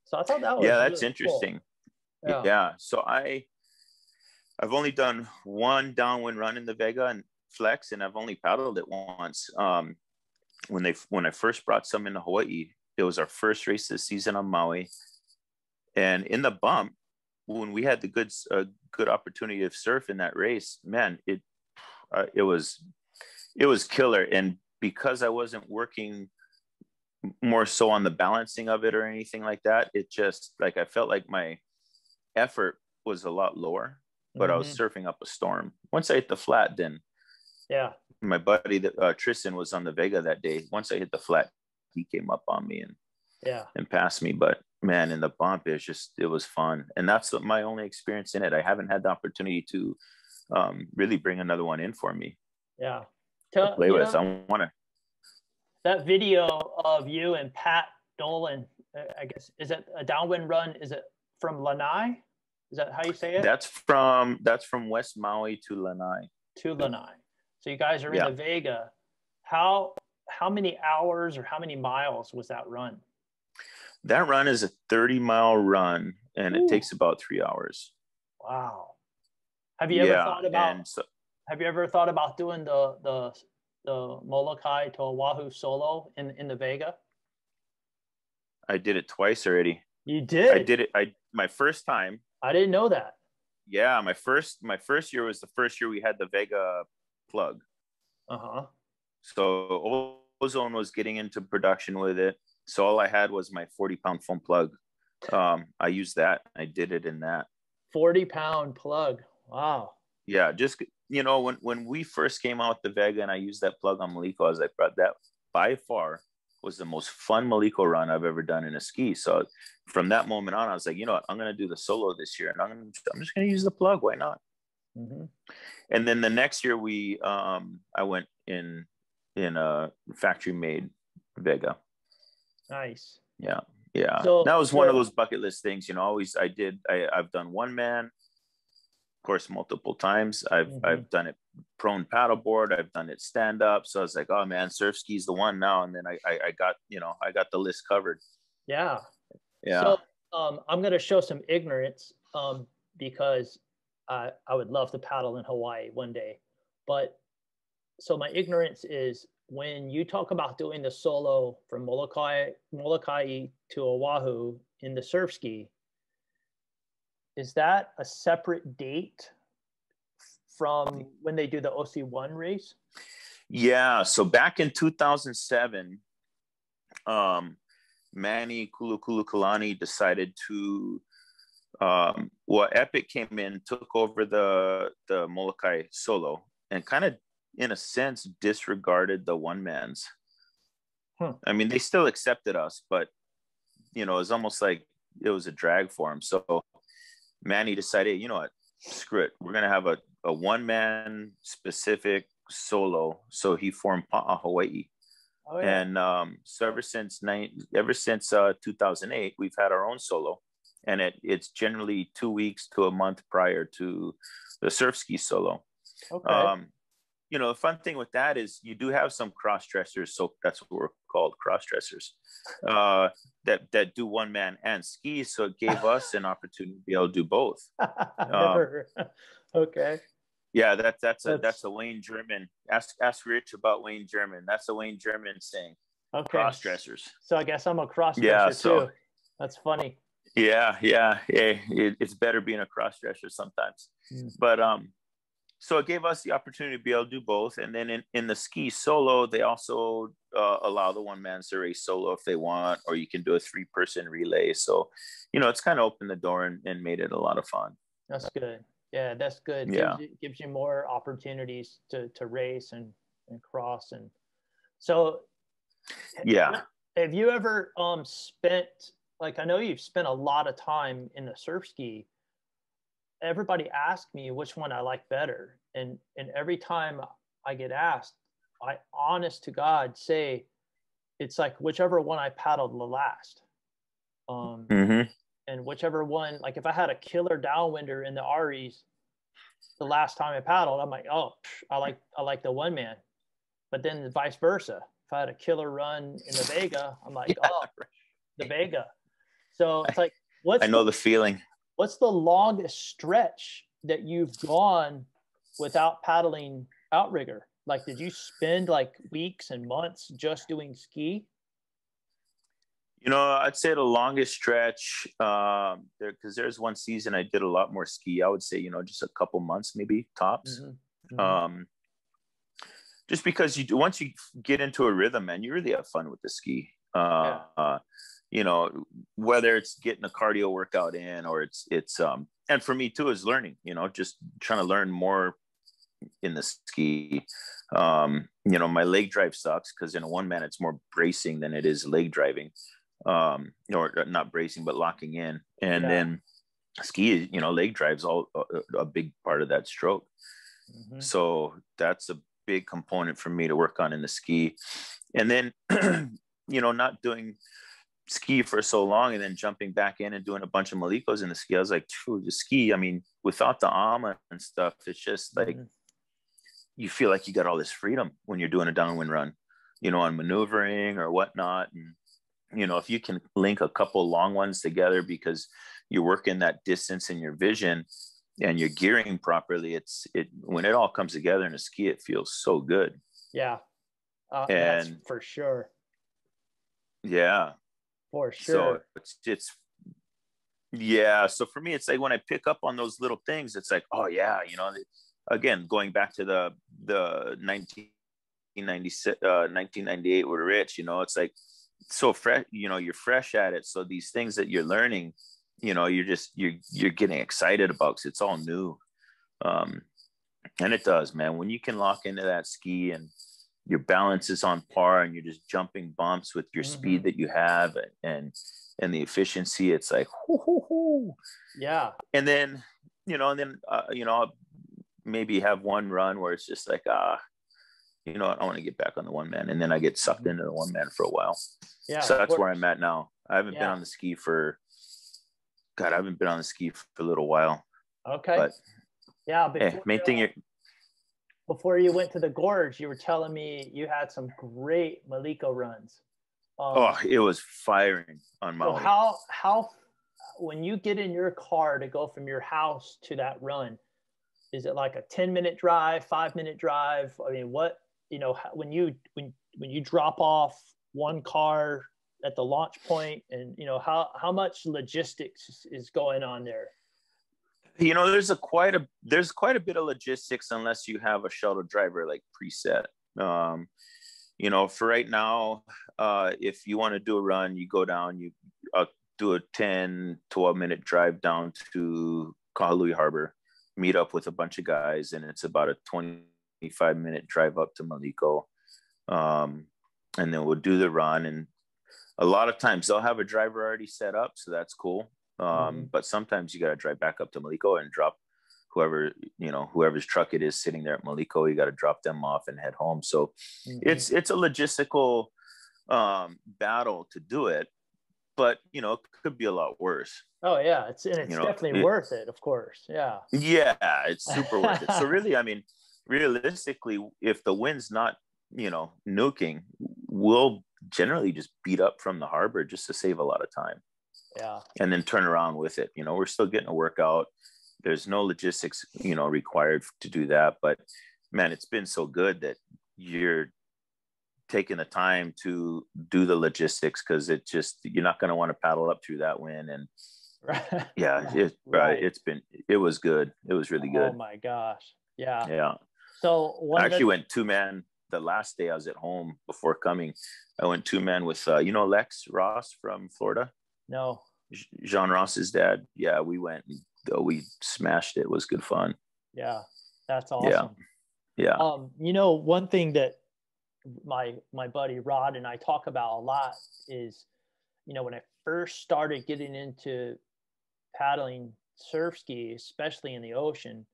Speaker 1: So I thought that was
Speaker 2: that's
Speaker 1: really
Speaker 2: interesting.
Speaker 1: Cool.
Speaker 2: Yeah. So I've only done one downwind run in the Vega and Flex, and I've only paddled it once. When I first brought some into Hawaii, it was our first race this season on Maui, and in the bump, when we had the good opportunity to surf in that race, man, it was killer. And because I wasn't working more so on the balancing of it or anything like that, it just like I felt like my effort was a lot lower, but I was surfing up a storm. Once I hit the flat, then my buddy Tristan was on the Vega that day. Once I hit the flat, he came up on me and passed me. But man, in the bump, it was fun. And that's my only experience in it. I haven't had the opportunity to really bring another one in for me.
Speaker 1: To
Speaker 2: play with. I want to.
Speaker 1: That video of you and Pat Dolan, I guess, is it a downwind run? Is it from Lanai? Is that how you say it?
Speaker 2: That's from West Maui to Lanai.
Speaker 1: So you guys are in the Vega. How how many hours or how many miles was that run?
Speaker 2: That run is a 30-mile run, and it
Speaker 1: Ooh,
Speaker 2: takes about 3 hours.
Speaker 1: wow. Have you ever
Speaker 2: Yeah,
Speaker 1: thought about
Speaker 2: and so
Speaker 1: have you ever thought about doing the Molokai to Oahu solo in the Vega?
Speaker 2: I did it twice already.
Speaker 1: You
Speaker 2: I
Speaker 1: did.
Speaker 2: did it. My first time.
Speaker 1: I didn't know that.
Speaker 2: Yeah, my first year was the first year we had the Vega plug.
Speaker 1: Uh-huh.
Speaker 2: So Ozone was getting into production with it. So all I had was my 40-pound foam plug. I used that. I did it in that.
Speaker 1: 40-pound plug. Wow.
Speaker 2: Yeah, just when we first came out with the Vega and I used that plug on Maliko, I was like, bro, that by far was the most fun Maliko run I've ever done in a ski. So from that moment on, I was like, you know what, I'm gonna do the solo this year, and I'm just gonna use the plug. Why not?
Speaker 1: Mm-hmm.
Speaker 2: And then the next year I went in a factory made Vega.
Speaker 1: Nice.
Speaker 2: Yeah. Yeah.
Speaker 1: So,
Speaker 2: That was one of
Speaker 1: so
Speaker 2: those bucket list things, always I've done one man, of course, multiple times.
Speaker 1: mhm.
Speaker 2: I've done it prone paddleboard. I've done it stand up. So I was like, oh man, Surfski's the one now. And then I got, I got the list covered.
Speaker 1: Yeah.
Speaker 2: Yeah.
Speaker 1: So I'm going to show some ignorance because I would love to paddle in Hawaii one day. But so my ignorance is when you talk about doing the solo from Molokai to Oahu in the Surfski, is that a separate date from when they do the OC1 race?
Speaker 2: Yeah. So back in 2007, Manny Kulukulani decided to, Epic came in, took over the Molokai solo, and kind of, in a sense, disregarded the one mans. I mean, they still accepted us, but it's almost like it was a drag for him. So Manny decided, you know what, screw it, we're gonna have a one man specific solo. So he formed Pa'a Hawaii.
Speaker 1: Oh yeah.
Speaker 2: And so ever since 2008, we've had our own solo, and it's generally 2 weeks to a month prior to the Surfski solo.
Speaker 1: Okay.
Speaker 2: The fun thing with that is you do have some cross dressers, so that's what we're called, cross dressers, that do one man and ski. So it gave us an opportunity to be able to do both.
Speaker 1: Never. Okay.
Speaker 2: Yeah, that's a Wayne German. Ask Rich about Wayne German. That's a Wayne German saying.
Speaker 1: Okay.
Speaker 2: Cross dressers.
Speaker 1: So I guess I'm a cross dresser too. That's funny.
Speaker 2: Yeah. It's better being a cross dresser sometimes. But so it gave us the opportunity to be able to do both. And then in the ski solo, they also allow the one man to race solo if they want, or you can do a 3-person relay. So, it's kind of opened the door and made it a lot of fun.
Speaker 1: That's good. Yeah, that's good.
Speaker 2: Yeah.
Speaker 1: Gives you more opportunities to race and cross. And so
Speaker 2: yeah.
Speaker 1: Have you ever spent, like, I know you've spent a lot of time in the Surfski. Everybody asks me which one I like better. And every time I get asked, I honest to God say it's like whichever one I paddled the last. And whichever one, like if I had a killer downwinder in the Aries the last time I paddled, I'm like, oh, I like the one man. But then vice versa. If I had a killer run in the Vega, I'm like, the Vega. So it's like,
Speaker 2: I know the feeling.
Speaker 1: What's the longest stretch that you've gone without paddling outrigger? Like, did you spend like weeks and months just doing ski?
Speaker 2: I'd say the longest stretch, because there's one season I did a lot more ski. I would say, just a couple months, maybe tops. Just because once you get into a rhythm, man, you really have fun with the ski. Whether it's getting a cardio workout in, or it's and for me too is learning, just trying to learn more in the ski. My leg drive sucks because in a one man it's more bracing than it is leg driving, or not bracing but locking in. And then ski, leg drive's all a big part of that stroke. So that's a big component for me to work on in the ski. And then not doing ski for so long and then jumping back in and doing a bunch of Malikos in the ski, I was like, the ski, I mean, without the AMA and stuff, it's just like you feel like you got all this freedom when you're doing a downwind run. on maneuvering or whatnot. And, if you can link a couple long ones together because you're working that distance in your vision and you're gearing properly, when it all comes together in a ski, it feels so good.
Speaker 1: Yeah. And that's for sure.
Speaker 2: Yeah.
Speaker 1: For sure.
Speaker 2: So yeah. So for me, it's like when I pick up on those little things, it's like, oh yeah, again, going back to the 1996, 1998 with Rich, it's like so fresh, you're fresh at it. So these things that you're learning, you're getting excited about because it's all new. And it does, man, when you can lock into that ski and your balance is on par and you're just jumping bumps with your speed that you have and the efficiency, it's like, hoo.
Speaker 1: Yeah.
Speaker 2: And then, I'll maybe have one run where it's just like, I want to get back on the one man. And then I get sucked into the one man for a while.
Speaker 1: Yeah.
Speaker 2: So that's where I'm at now. I haven't been on the ski I haven't been on the ski for a little while.
Speaker 1: Okay.
Speaker 2: But
Speaker 1: yeah. Before you went to the gorge, you were telling me you had some great Maliko runs.
Speaker 2: It was firing on Maui.
Speaker 1: So how, when you get in your car to go from your house to that run, is it like a 10-minute drive, 5-minute drive? I mean, what, when you drop off one car at the launch point and, how much logistics is going on there?
Speaker 2: There's quite a bit of logistics unless you have a shuttle driver like preset. For right now, if you want to do a run, you go down, you do a 10-12 minute drive down to Kahului Harbor, meet up with a bunch of guys, and it's about a 25-minute drive up to Maliko. And then we'll do the run. And a lot of times they'll have a driver already set up, so that's cool. But sometimes you got to drive back up to Maliko and drop whoever's truck it is sitting there at Maliko. You got to drop them off and head home. So it's a logistical battle to do it, but it could be a lot worse.
Speaker 1: Oh yeah, it's definitely worth it, of course. Yeah,
Speaker 2: it's super worth it. So really, I mean, realistically, if the wind's not nuking, we'll generally just beat up from the harbor just to save a lot of time.
Speaker 1: Yeah.
Speaker 2: And then turn around with it. We're still getting a workout. There's no logistics, required to do that. But man, it's been so good that you're taking the time to do the logistics, because you're not going to want to paddle up through that wind. And yeah, it was good. It was really good.
Speaker 1: Oh my gosh. Yeah.
Speaker 2: Yeah.
Speaker 1: So
Speaker 2: I actually went 2-man the last day I was at home before coming. I went 2-man with, Lex Ross from Florida.
Speaker 1: No.
Speaker 2: Jean Ross's dad. Yeah, we went. We smashed it. It was good fun.
Speaker 1: Yeah, that's awesome.
Speaker 2: Yeah.
Speaker 1: One thing that my buddy Rod and I talk about a lot is, when I first started getting into paddling surf ski, especially in the ocean,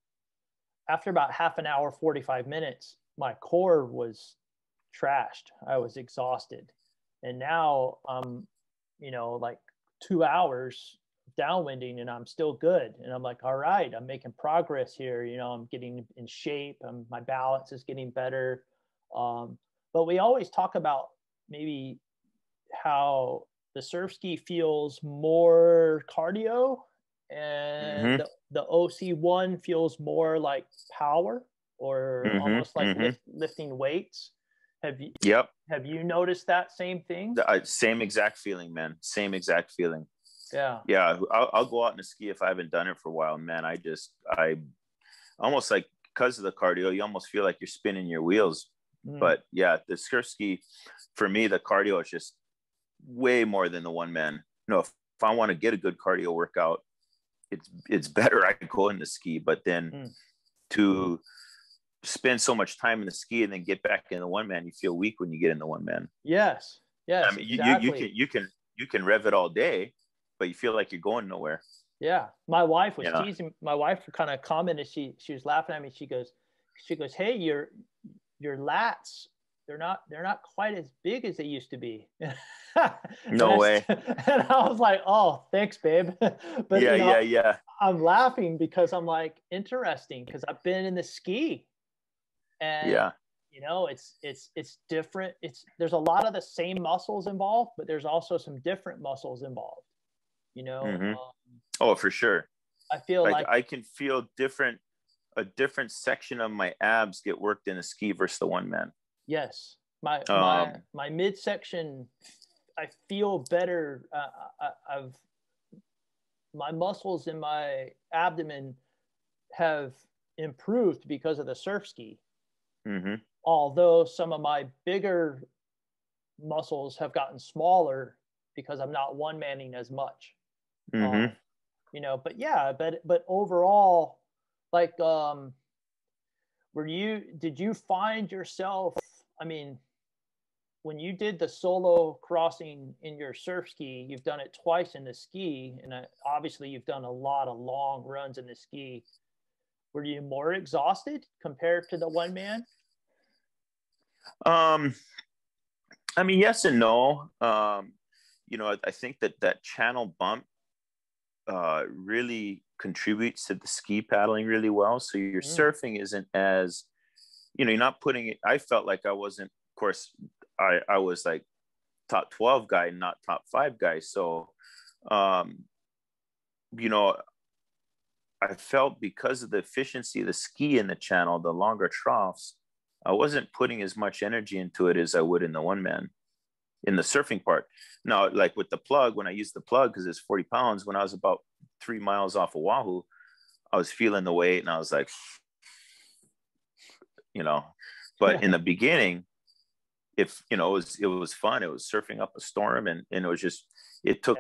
Speaker 1: after about half an hour, 45 minutes, my core was trashed. I was exhausted. And now I'm, like 2 hours downwinding and I'm still good. And I'm like, all right, I'm making progress here. I'm getting in shape. My balance is getting better. But we always talk about maybe how the surf ski feels more cardio and the OC1 feels more like power or almost like lifting weights. Have you noticed that same thing?
Speaker 2: Same exact feeling, man. Same exact feeling.
Speaker 1: Yeah.
Speaker 2: I'll go out and ski if I haven't done it for a while, man. I almost like, because of the cardio, you almost feel like you're spinning your wheels. But yeah, the Surfski, for me, the cardio is just way more than the one man. If I want to get a good cardio workout, it's better I go in the ski. But then to spend so much time in the ski and then get back in the one man, you feel weak when you get in the one man.
Speaker 1: Yes.
Speaker 2: I mean, exactly. you can rev it all day, but you feel like you're going nowhere.
Speaker 1: Yeah. My wife was teasing. My wife kind of commented, she was laughing at me. She goes, hey, your lats, they're not quite as big as they used to be.
Speaker 2: No way.
Speaker 1: And I was like, oh, thanks, babe. But
Speaker 2: yeah.
Speaker 1: I'm laughing because I'm like, interesting, because I've been in the ski and You know, it's different. There's a lot of the same muscles involved, but there's also some different muscles involved. You know,
Speaker 2: Oh, for sure.
Speaker 1: I feel like
Speaker 2: I can feel a different section of my abs get worked in a ski versus the one man.
Speaker 1: yes, my midsection, I feel better. My muscles in my abdomen have improved because of the Surfski. Although some of my bigger muscles have gotten smaller because I'm not one manning as much. You know, but yeah, but overall, like, did you find yourself, I mean, when you did the solo crossing in your Surfski, you've done it twice in the ski, and obviously you've done a lot of long runs in the ski. Were you more exhausted compared to the one man?
Speaker 2: I mean, yes and no. You know, I think that channel bump really contributes to the ski paddling really well. So your surfing isn't as, you know, you're not putting it. I felt like I wasn't, of course, I was like top 12 guy, not top 5 guy. So, you know, I felt because of the efficiency of the ski in the channel, the longer troughs, I wasn't putting as much energy into it as I would in the one man, in the surfing part. Now, like with the plug, when I used the plug, because it's 40 pounds, when I was about 3 miles off of Oahu, I was feeling the weight and I was like, you know, but in the beginning, if, you know, it was fun. It was surfing up a storm, and it was just, it took,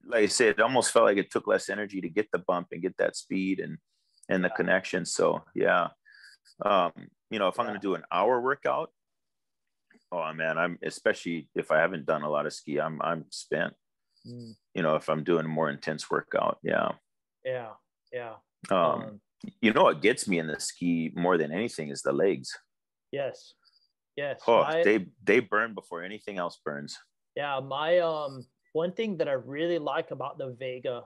Speaker 2: like I said, it almost felt like it took less energy to get the bump and get that speed and the connection. So, yeah. You know, if I'm going to do an hour workout, oh man, I'm, especially if I haven't done a lot of ski, I'm spent. You know, if I'm doing a more intense workout. Yeah. You know, what gets me in the ski more than anything is the legs.
Speaker 1: Yes.
Speaker 2: Oh, they burn before anything else burns.
Speaker 1: Yeah. My, one thing that I really like about the Vega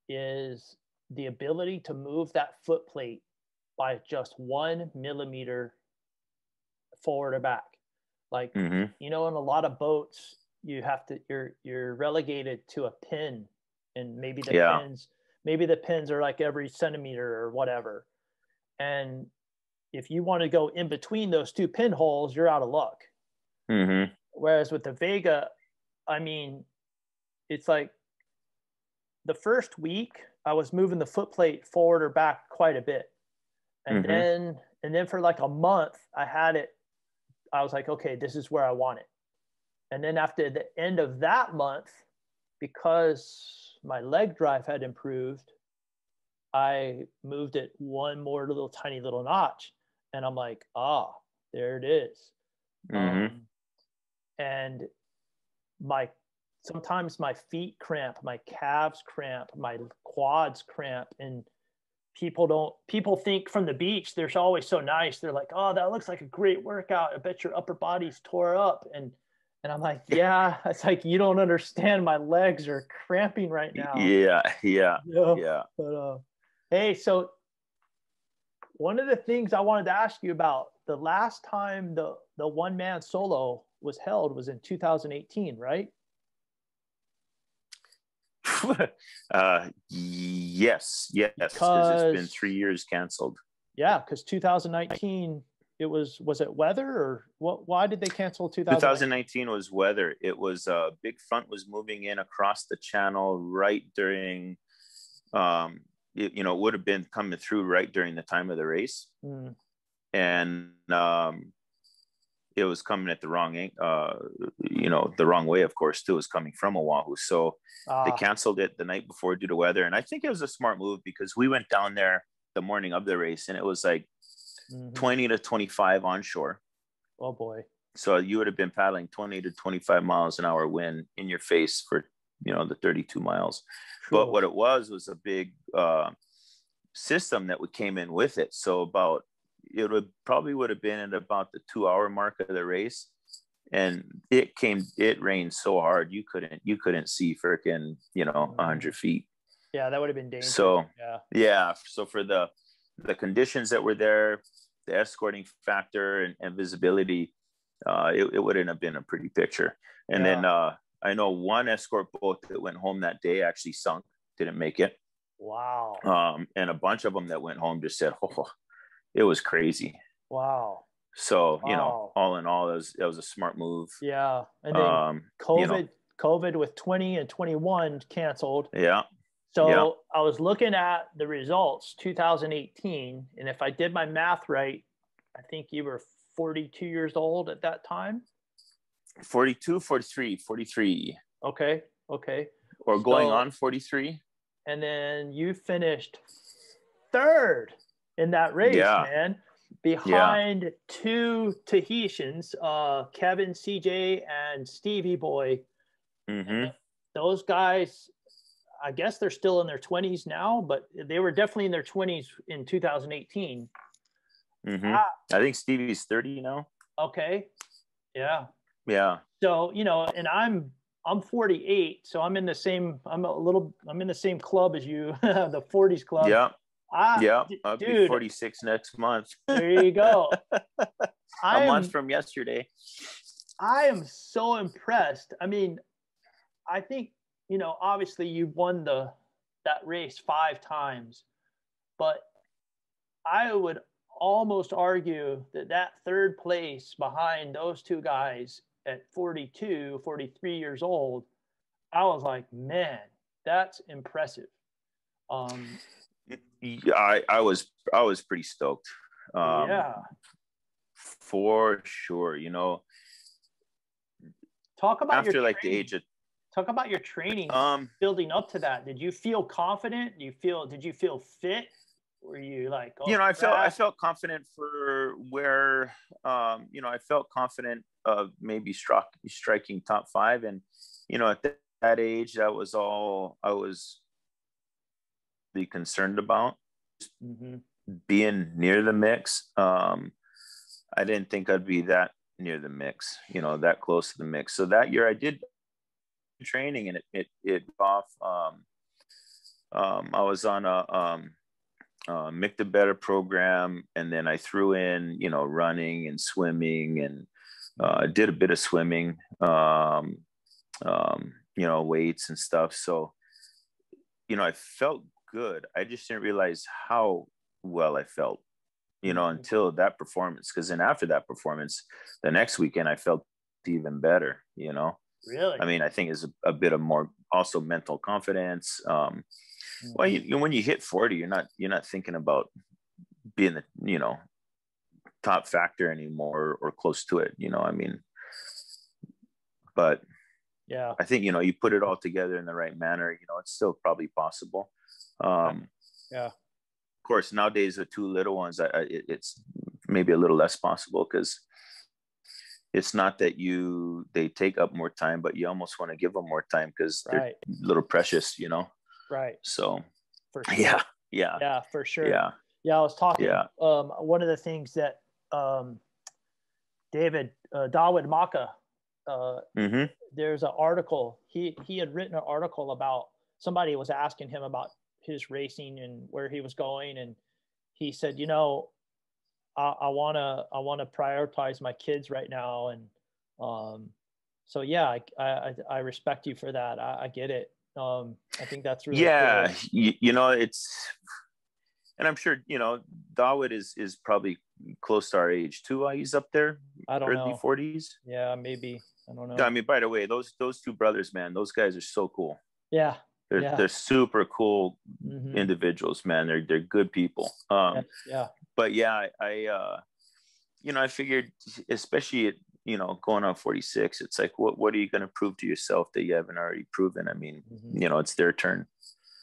Speaker 1: is the ability to move that foot plate by just 1 millimeter forward or back. Like, you know, in a lot of boats, you have to, you're relegated to a pin, and maybe the pins are like every centimeter or whatever. And if you want to go in between those two pinholes, you're out of luck. Whereas with the Vega, I mean, it's like the first week I was moving the foot plate forward or back quite a bit. And then for like a month, I was like, okay, this is where I want it. And then after the end of that month, because my leg drive had improved, I moved it one more little tiny little notch. And I'm like, there it is. And sometimes my feet cramp, my calves cramp, my quads cramp, and people think from the beach, they're always so nice. They're like, oh, that looks like a great workout. I bet your upper body's tore up. And I'm like, yeah, it's like, you don't understand. My legs are cramping right now.
Speaker 2: Yeah.
Speaker 1: But, hey, so one of the things I wanted to ask you about, the last time the one man solo was held was in 2018, right?
Speaker 2: Yes, because it's been 3 years canceled.
Speaker 1: Yeah, because 2019, was it weather, or what? Why did they cancel
Speaker 2: 2019 was weather. It was big front was moving in across the channel right during, you know, it would have been coming through right during the time of the race, and it was coming at the wrong, you know, the wrong way, of course, too. It was coming from Oahu. So they canceled it the night before due to weather. And I think it was a smart move, because we went down there the morning of the race and it was like 20 to 25 onshore.
Speaker 1: Oh boy.
Speaker 2: So you would have been paddling 20 to 25 miles an hour wind in your face for, you know, the 32 miles. Cool. But what it was a big system that came in with it. So it would have been at about the 2-hour mark of the race, and it rained so hard you couldn't see freaking, you know, 100 feet.
Speaker 1: Yeah, that would have been dangerous.
Speaker 2: So so for the conditions that were there, the escorting factor and visibility, it wouldn't have been a pretty picture. And then I know one escort boat that went home that day actually sunk, didn't make it.
Speaker 1: Wow.
Speaker 2: And a bunch of them that went home just said, oh, it was crazy.
Speaker 1: Wow.
Speaker 2: So, you know, all in all, it was a smart move.
Speaker 1: Yeah. And then COVID with 20 and 21 canceled.
Speaker 2: Yeah.
Speaker 1: So I was looking at the results, 2018. And if I did my math right, I think you were 42 years old at that time.
Speaker 2: 42, 43.
Speaker 1: Okay.
Speaker 2: Or going on 43.
Speaker 1: And then you finished third in that race, man. Behind two Tahitians, Kevin, CJ, and Stevie Boy.
Speaker 2: Mm-hmm.
Speaker 1: Those guys, I guess they're still in their 20s now, but they were definitely in their 20s in 2018.
Speaker 2: Mm-hmm. I think Stevie's 30 now.
Speaker 1: Okay. Yeah.
Speaker 2: So,
Speaker 1: you know, and I'm 48, so I'm in the same club as you, the 40s club.
Speaker 2: Yeah. I'll be 46 next month.
Speaker 1: There you go.
Speaker 2: A month from yesterday.
Speaker 1: I am so impressed. I mean, I think, you know, obviously you won that race 5 times, but I would almost argue that third place behind those two guys at 42, 43 years old, I was like, man, that's impressive.
Speaker 2: I was pretty stoked. For sure. You know,
Speaker 1: talk about
Speaker 2: after like the age of,
Speaker 1: talk about your training building up to that. Did you feel confident? Did you feel fit? Were you like,
Speaker 2: you know, I felt confident for where, you know, I felt confident of maybe striking top 5. And, you know, at that age, that was all I was really concerned about. Mm-hmm. Being near the mix. I didn't think I'd be that near the mix, you know, that close to the mix. So that year I did training, and it off. I was on a Make the Better program, and then I threw in, you know, running and swimming, and did a bit of swimming, you know, weights and stuff. So, you know, I felt good. I just didn't realize how well I felt, you know, until that performance. Because then after that performance, the next weekend, I felt even better, you know.
Speaker 1: Really?
Speaker 2: I mean, I think it's a bit of more also mental confidence. Well, when you hit 40, you're not thinking about being the, you know, top factor anymore or close to it, you know. I mean, but
Speaker 1: yeah,
Speaker 2: I think, you know, you put it all together in the right manner, you know, it's still probably possible.
Speaker 1: Yeah.
Speaker 2: Of course, nowadays with 2 little ones, it's maybe a little less possible, because it's not that they take up more time, but you almost want to give them more time because they're little precious, you know?
Speaker 1: Right.
Speaker 2: So,
Speaker 1: for sure.
Speaker 2: Yeah,
Speaker 1: for sure.
Speaker 2: Yeah.
Speaker 1: I was talking, one of the things that David Dawood Maka, there's an article, he had written an article about, somebody was asking him about his racing and where he was going, and he said, you know, I want to prioritize my kids right now, and so yeah, I respect you for that. I get it. I think that's really cool.
Speaker 2: You know, it's, and I'm sure, you know, Dawood is probably close to our age too. He's up there,
Speaker 1: I don't
Speaker 2: early
Speaker 1: know.
Speaker 2: 40s.
Speaker 1: Yeah, maybe. I don't know.
Speaker 2: I mean, by the way, those 2 brothers, man, those guys are so cool.
Speaker 1: Yeah.
Speaker 2: They're super cool individuals, man. They're good people. But yeah, I you know, I figured, especially at, you know, going on 46, it's like, what are you going to prove to yourself that you haven't already proven? I mean, you know, it's their turn.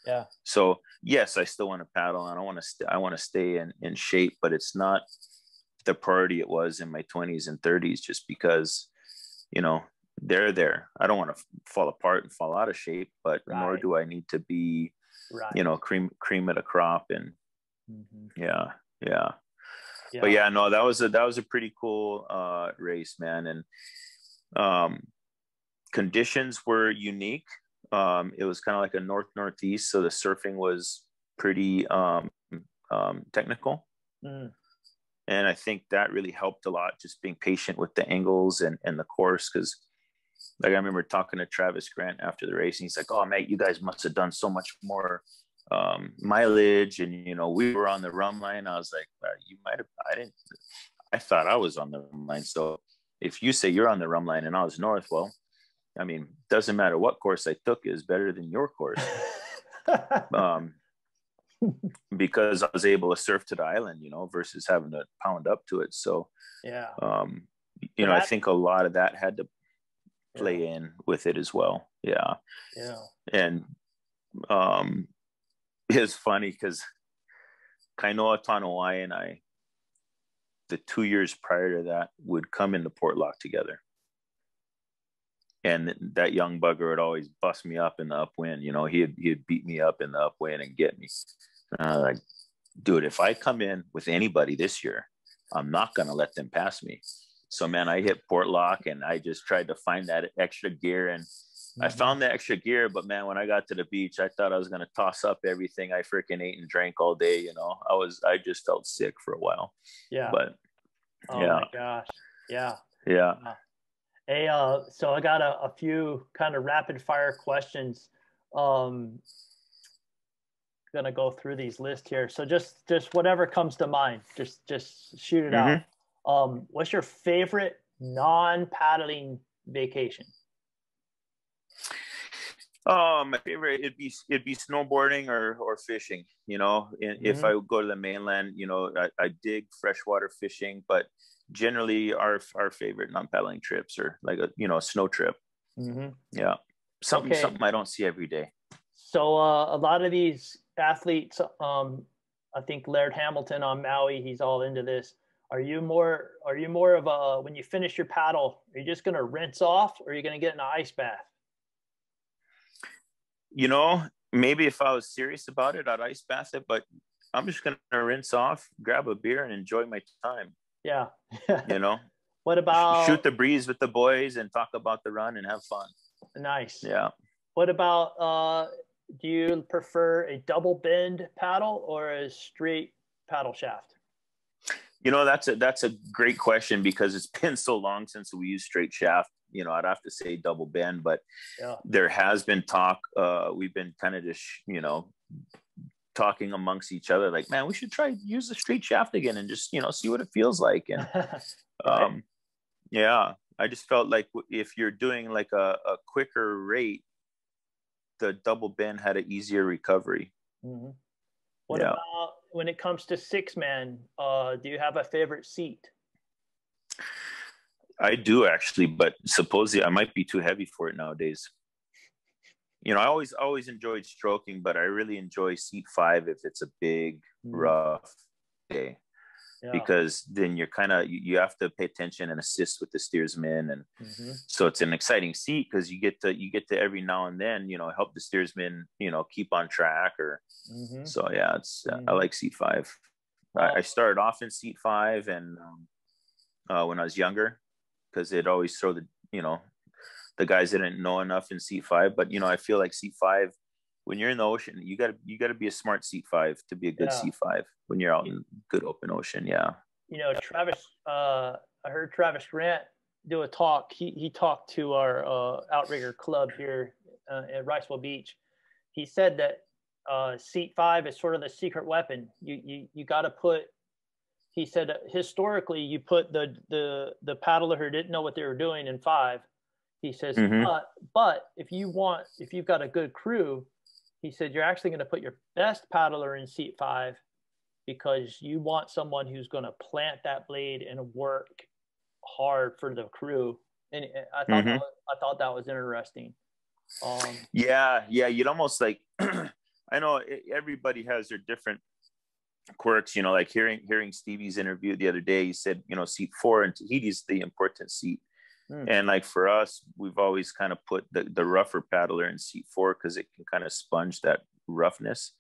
Speaker 1: Yeah.
Speaker 2: So yes, I still want to paddle, and I want to stay in shape, but it's not the priority it was in my 20s and 30s, just because, you know, they're there. I don't want to fall apart and fall out of shape, but nor do I need to be, you know, cream of the crop. And yeah. But yeah, no, that was a pretty cool race, man. And conditions were unique. It was kind of like a northeast, so the surfing was pretty technical. And I think that really helped a lot, just being patient with the angles and the course. Cause like I remember talking to Travis Grant after the race, and he's like, "Oh, mate, you guys must have done so much more mileage." And, you know, we were on the rum line. I was like, you might have, I thought I was on the rum line. So if you say you're on the rum line and I was north, well, I mean, doesn't matter what course I took is better than your course. Because I was able to surf to the island, you know, versus having to pound up to it. So,
Speaker 1: yeah.
Speaker 2: You know, I think a lot of that had to play in with it as well. Yeah.
Speaker 1: Yeah.
Speaker 2: And it's funny because Kainoa Tanawai and I, the 2 years prior to that, would come into Portlock together. And that young bugger would always bust me up in the upwind. You know, he'd beat me up in the upwind and get me. And I was like, dude, if I come in with anybody this year, I'm not going to let them pass me. So, man, I hit Portlock and I just tried to find that extra gear. And I found the extra gear, but man, when I got to the beach, I thought I was going to toss up everything I freaking ate and drank all day. You know, I just felt sick for a while.
Speaker 1: Yeah.
Speaker 2: But
Speaker 1: oh my gosh. Yeah.
Speaker 2: Yeah.
Speaker 1: Hey, so I got a few kind of rapid fire questions. Gonna go through these lists here. So just whatever comes to mind, just shoot it out. What's your favorite non-paddling vacation?
Speaker 2: My favorite, it'd be snowboarding or fishing, you know. If I would go to the mainland, you know, I dig freshwater fishing, but generally our favorite non-paddling trips are like a snow trip. Yeah. Something I don't see every day. So
Speaker 1: a lot of these athletes, I think Laird Hamilton on Maui, he's all into this. Are you more of a, when you finish your paddle, are you just going to rinse off, or are you going to get in an ice bath?
Speaker 2: You know, maybe if I was serious about it, I'd ice bath it, but I'm just going to rinse off, grab a beer, and enjoy my time.
Speaker 1: Yeah.
Speaker 2: You know,
Speaker 1: what about
Speaker 2: shoot the breeze with the boys and talk about the run and have fun?
Speaker 1: Nice.
Speaker 2: Yeah.
Speaker 1: What about, do you prefer a double bend paddle or a straight paddle shaft?
Speaker 2: You know, that's a great question, because it's been so long since we used straight shaft. You know, I'd have to say double bend, but there has been talk. We've been kind of just, you know, talking amongst each other, like, man, we should try use the straight shaft again and just, you know, see what it feels like. And
Speaker 1: right.
Speaker 2: Yeah, I just felt like if you're doing like a quicker rate, the double bend had an easier recovery.
Speaker 1: What about when it comes to 6-man? Do you have a favorite seat?
Speaker 2: I do, actually, but supposedly I might be too heavy for it nowadays. You know, I always enjoyed stroking, but I really enjoy seat 5 if it's a big, rough day. Because then you're kind of, you have to pay attention and assist with the steersman. And so it's an exciting seat, because you get to every now and then, you know, help the steersman, you know, keep on track. Or so yeah, it's I like seat 5. I started off in seat 5, and when I was younger, because they'd always throw the guys didn't know enough in seat 5. But, you know, I feel like seat 5, when you're in the ocean, you gotta be a smart seat 5 to be a good seat 5 when you're out in good open ocean. Yeah.
Speaker 1: You know, Travis, I heard Travis Grant do a talk. He talked to our outrigger club here at Riceville Beach. He said that seat 5 is sort of the secret weapon. You got to put. He said historically you put the paddler who didn't know what they were doing in 5. He says, but if you've got a good crew, he said, you're actually going to put your best paddler in seat 5, because you want someone who's going to plant that blade and work hard for the crew. And I thought that was interesting.
Speaker 2: Yeah. You'd almost like, I know everybody has their different quirks, you know, like hearing Stevie's interview the other day, he said, you know, seat 4 in Tahiti's the important seat. And like for us, we've always kind of put the rougher paddler in seat 4, because it can kind of sponge that roughness,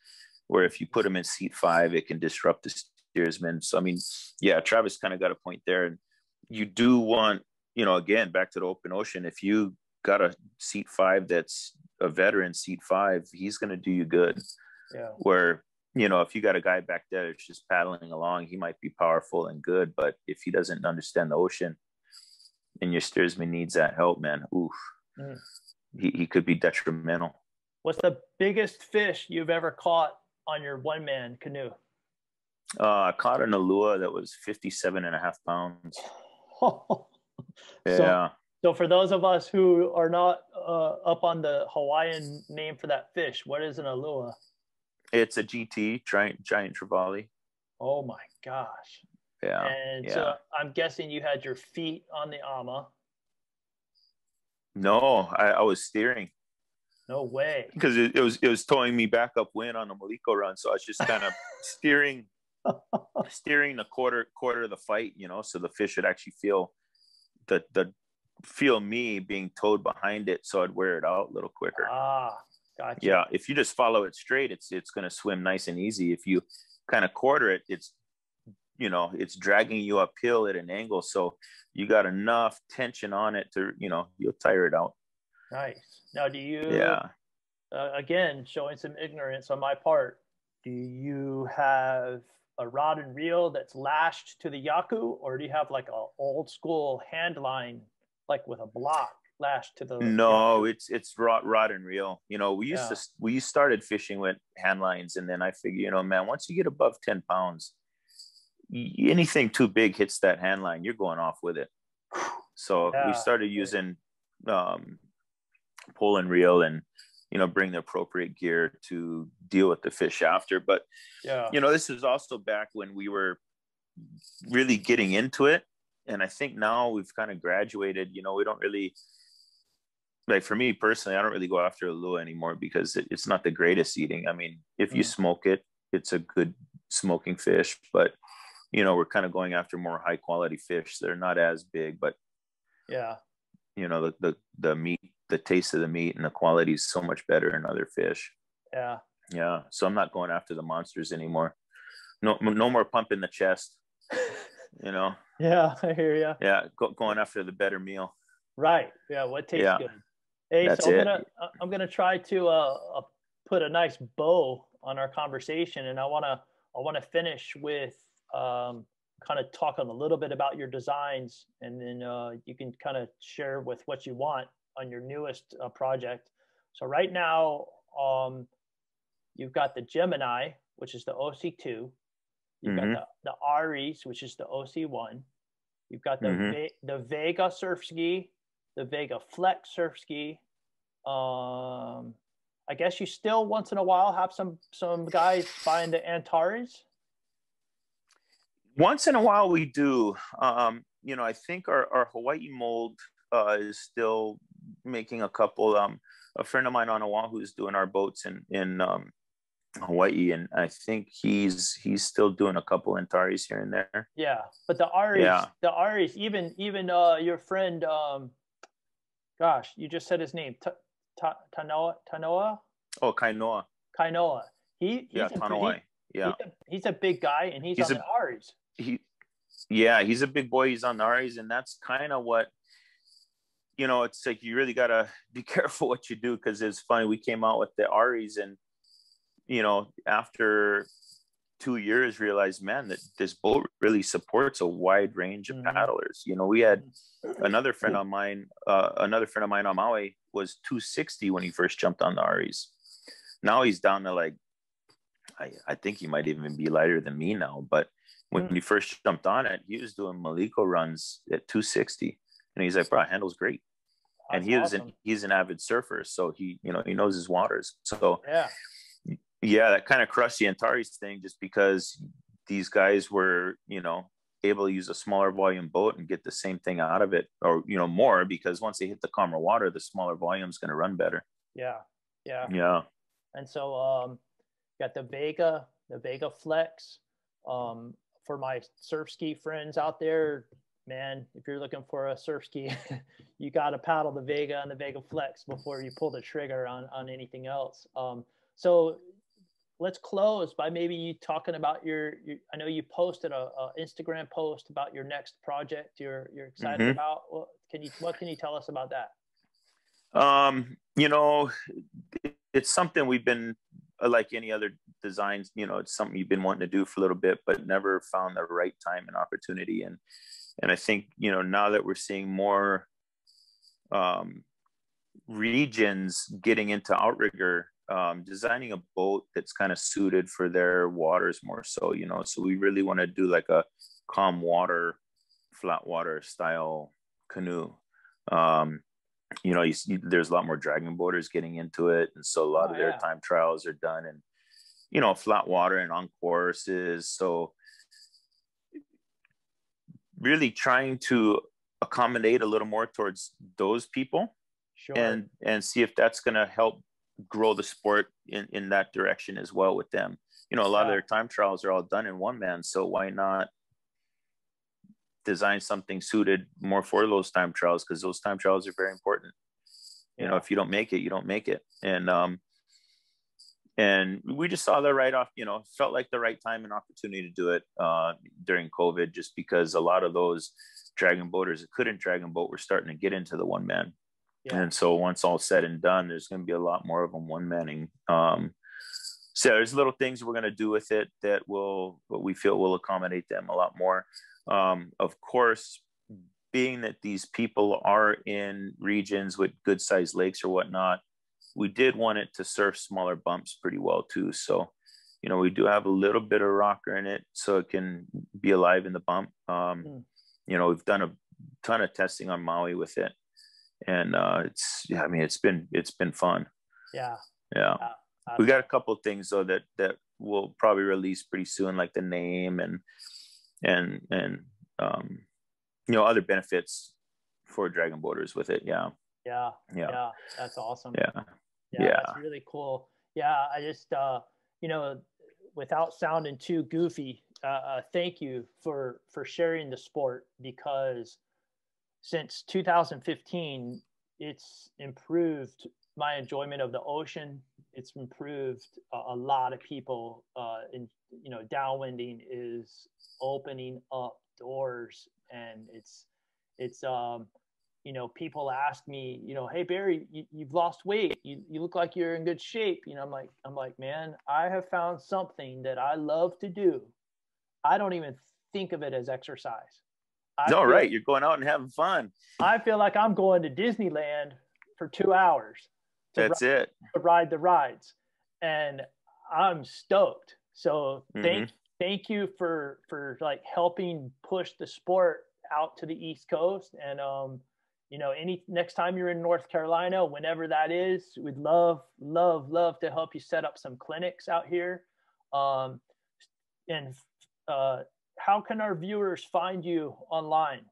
Speaker 2: where if you put them in seat 5, it can disrupt the steersman. So, I mean, yeah, Travis kind of got a point there. And you do want, you know, again, back to the open ocean, if you got a seat 5 that's a veteran seat 5, he's going to do you good.
Speaker 1: Yeah.
Speaker 2: Where you know, if you got a guy back there that's just paddling along, he might be powerful and good, but if he doesn't understand the ocean and your steersman needs that help, man, oof, he could be detrimental.
Speaker 1: What's the biggest fish you've ever caught on your one-man canoe?
Speaker 2: I caught an Alua that was 57.5 pounds.
Speaker 1: So,
Speaker 2: Yeah.
Speaker 1: so for those of us who are not up on the Hawaiian name for that fish, what is an Alua?
Speaker 2: It's a GT, giant trevally.
Speaker 1: Oh my gosh.
Speaker 2: Yeah.
Speaker 1: And
Speaker 2: yeah.
Speaker 1: so I'm guessing you had your feet on the ama.
Speaker 2: No, I was steering.
Speaker 1: No way.
Speaker 2: Because it was towing me back upwind on the Maliko run, so I was just kind of steering the quarter of the fight, you know, so the fish would actually feel feel me being towed behind it, so I'd wear it out a little quicker.
Speaker 1: Gotcha.
Speaker 2: Yeah, if you just follow it straight, it's going to swim nice and easy. If you kind of quarter it, it's, you know, it's dragging you uphill at an angle, so you got enough tension on it to, you know, you'll tire it out.
Speaker 1: Nice. Now, do you?
Speaker 2: Yeah.
Speaker 1: Again, showing some ignorance on my part. Do you have a rod and reel that's lashed to the yaku, or do you have like a old school hand line, like with a block lashed to the
Speaker 2: No,
Speaker 1: yaku?
Speaker 2: it's rod and reel. You know, we started fishing with hand lines, and then I figure, you know, man, once you get above 10 pounds, anything too big hits that hand line, you're going off with it. So we started using pull and reel, and, you know, bring the appropriate gear to deal with the fish after. But, you know, this is also back when we were really getting into it. And I think now we've kind of graduated, you know, we don't really, like for me personally, I don't really go after a lure anymore because it's not the greatest eating. I mean, if you smoke it, it's a good smoking fish, but, you know, we're kind of going after more high quality fish. They're not as big, but you know, the meat, the taste of the meat and the quality is so much better in other fish. Yeah. So I'm not going after the monsters anymore. No more pumping the chest, you know?
Speaker 1: Yeah, I hear you.
Speaker 2: Yeah. Going after the better meal.
Speaker 1: Right. Yeah. What tastes good. Hey,
Speaker 2: that's
Speaker 1: so I'm gonna try to put a nice bow on our conversation, and I wanna finish with kind of talking a little bit about your designs, and then you can kind of share with what you want on your newest project. So right now, you've got the Gemini, which is the OC2. You've got the Aries, which is the OC1. You've got the Vega Surfski, the Vega Flex Surfski. I guess you still once in a while have some guys buying the Antares.
Speaker 2: Once in a while we do. You know, I think our Hawaii mold is still making a couple. A friend of mine on Oahu is doing our boats in Hawaii, and I think he's still doing a couple Antares here and there.
Speaker 1: Yeah, but the Aries, even your friend, gosh, you just said his name, Tanoa.
Speaker 2: Oh, Kainoa.
Speaker 1: He's a big guy, and he's on the Aries.
Speaker 2: He's a big boy. He's on the Aries, and that's kind of what, you know, it's like you really got to be careful what you do, because it's funny. We came out with the Aries, and, you know, after 2 years realized, man, that this boat really supports a wide range of paddlers. You know, we had another friend of mine on Maui was 260 when he first jumped on the Aries. Now he's down to like, I think he might even be lighter than me now, but when he first jumped on it, he was doing Maliko runs at 260, and he's like, bro, handles great. And he's an avid surfer, so he knows his waters. So that kind of crushed the Antares thing, just because these guys were, you know, able to use a smaller volume boat and get the same thing out of it, or, you know, more, because once they hit the calmer water, the smaller volume is going to run better. Yeah.
Speaker 1: And so got the Vega Flex. For my surf ski friends out there, man, if you're looking for a surf ski, you got to paddle the Vega and the Vega Flex before you pull the trigger on anything else. So let's close by maybe you talking about your I know you posted a Instagram post about your next project you're excited about. What can you tell us about that?
Speaker 2: You know, it's something we've been like any other designs, you know, it's something you've been wanting to do for a little bit, but never found the right time and opportunity. And I think, you know, now that we're seeing more regions getting into outrigger, designing a boat that's kind of suited for their waters more so, you know, so we really want to do like a calm water, flat water style canoe. You know, there's a lot more dragon boaters getting into it, and so a lot of their time trials are done in, you know, flat water and on courses. So really trying to accommodate a little more towards those people, and see if that's going to help grow the sport in that direction as well with them. You know, a lot of their time trials are all done in one man, so why not design something suited more for those time trials, because those time trials are very important. You know, if you don't make it, you don't make it. And we just saw the right off, you know, felt like the right time and opportunity to do it during COVID, just because a lot of those dragon boaters that couldn't dragon boat were starting to get into the one man. And so once all said and done, there's going to be a lot more of them one manning. So there's little things we're going to do with it that we feel will accommodate them a lot more. Of course, being that these people are in regions with good sized lakes or whatnot, we did want it to surf smaller bumps pretty well too. So, you know, we do have a little bit of rocker in it so it can be alive in the bump. You know, we've done a ton of testing on Maui with it, and it's been fun. We got a couple of things though that we'll probably release pretty soon, like the name and you know, other benefits for dragon boaters with it.
Speaker 1: That's awesome.
Speaker 2: Yeah,
Speaker 1: that's really cool. I just you know, without sounding too goofy, thank you for sharing the sport, because since 2015 it's improved my enjoyment of the ocean. It's improved a lot of people in, you know, downwinding is opening up doors, and it's you know, people ask me, you know, hey Barry, you've lost weight, you look like you're in good shape, you know. I'm like, man, I have found something that I love to do. I don't even think of it as exercise.
Speaker 2: You're going out and having fun.
Speaker 1: I feel like I'm going to Disneyland for 2 hours to ride the rides, and I'm stoked. So thank you for like helping push the sport out to the East Coast. And you know, next time you're in North Carolina, whenever that is, we'd love to help you set up some clinics out here. And how can our viewers find you online?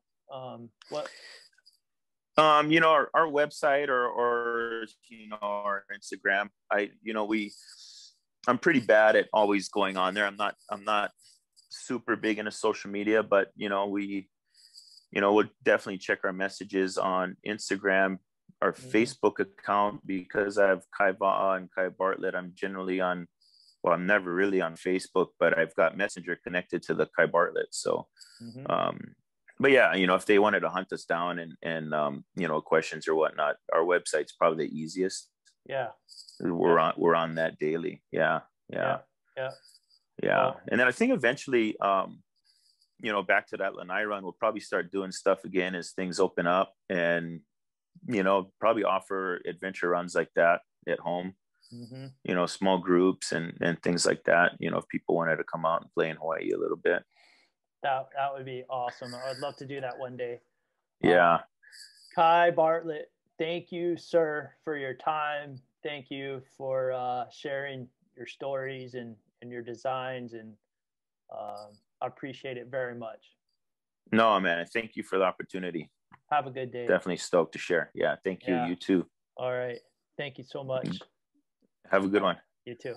Speaker 2: You know, our website or you know, our Instagram. I'm pretty bad at always going on there. I'm not super big into social media, but you know, we'll definitely check our messages on Instagram, our Facebook account, because I have Kai Va'a and Kai Bartlett. I'm generally on, well, I'm never really on Facebook, but I've got Messenger connected to the Kai Bartlett. So, but yeah, you know, if they wanted to hunt us down and you know, questions or whatnot, our website's probably the easiest. We're on that daily. Yeah. And then I think eventually, you know, back to that Lanai run, we'll probably start doing stuff again as things open up, and, you know, probably offer adventure runs like that at home, you know, small groups and things like that. You know, if people wanted to come out and play in Hawaii a little bit.
Speaker 1: That would be awesome. I'd love to do that one day. Kai Bartlett, thank you, sir, for your time. Thank you for sharing your stories and your designs, and I appreciate it very much.
Speaker 2: No, man, thank you for the opportunity.
Speaker 1: Have a good day.
Speaker 2: Definitely stoked to share. Yeah, thank you. You too.
Speaker 1: All right. Thank you so much.
Speaker 2: Have a good one.
Speaker 1: You too.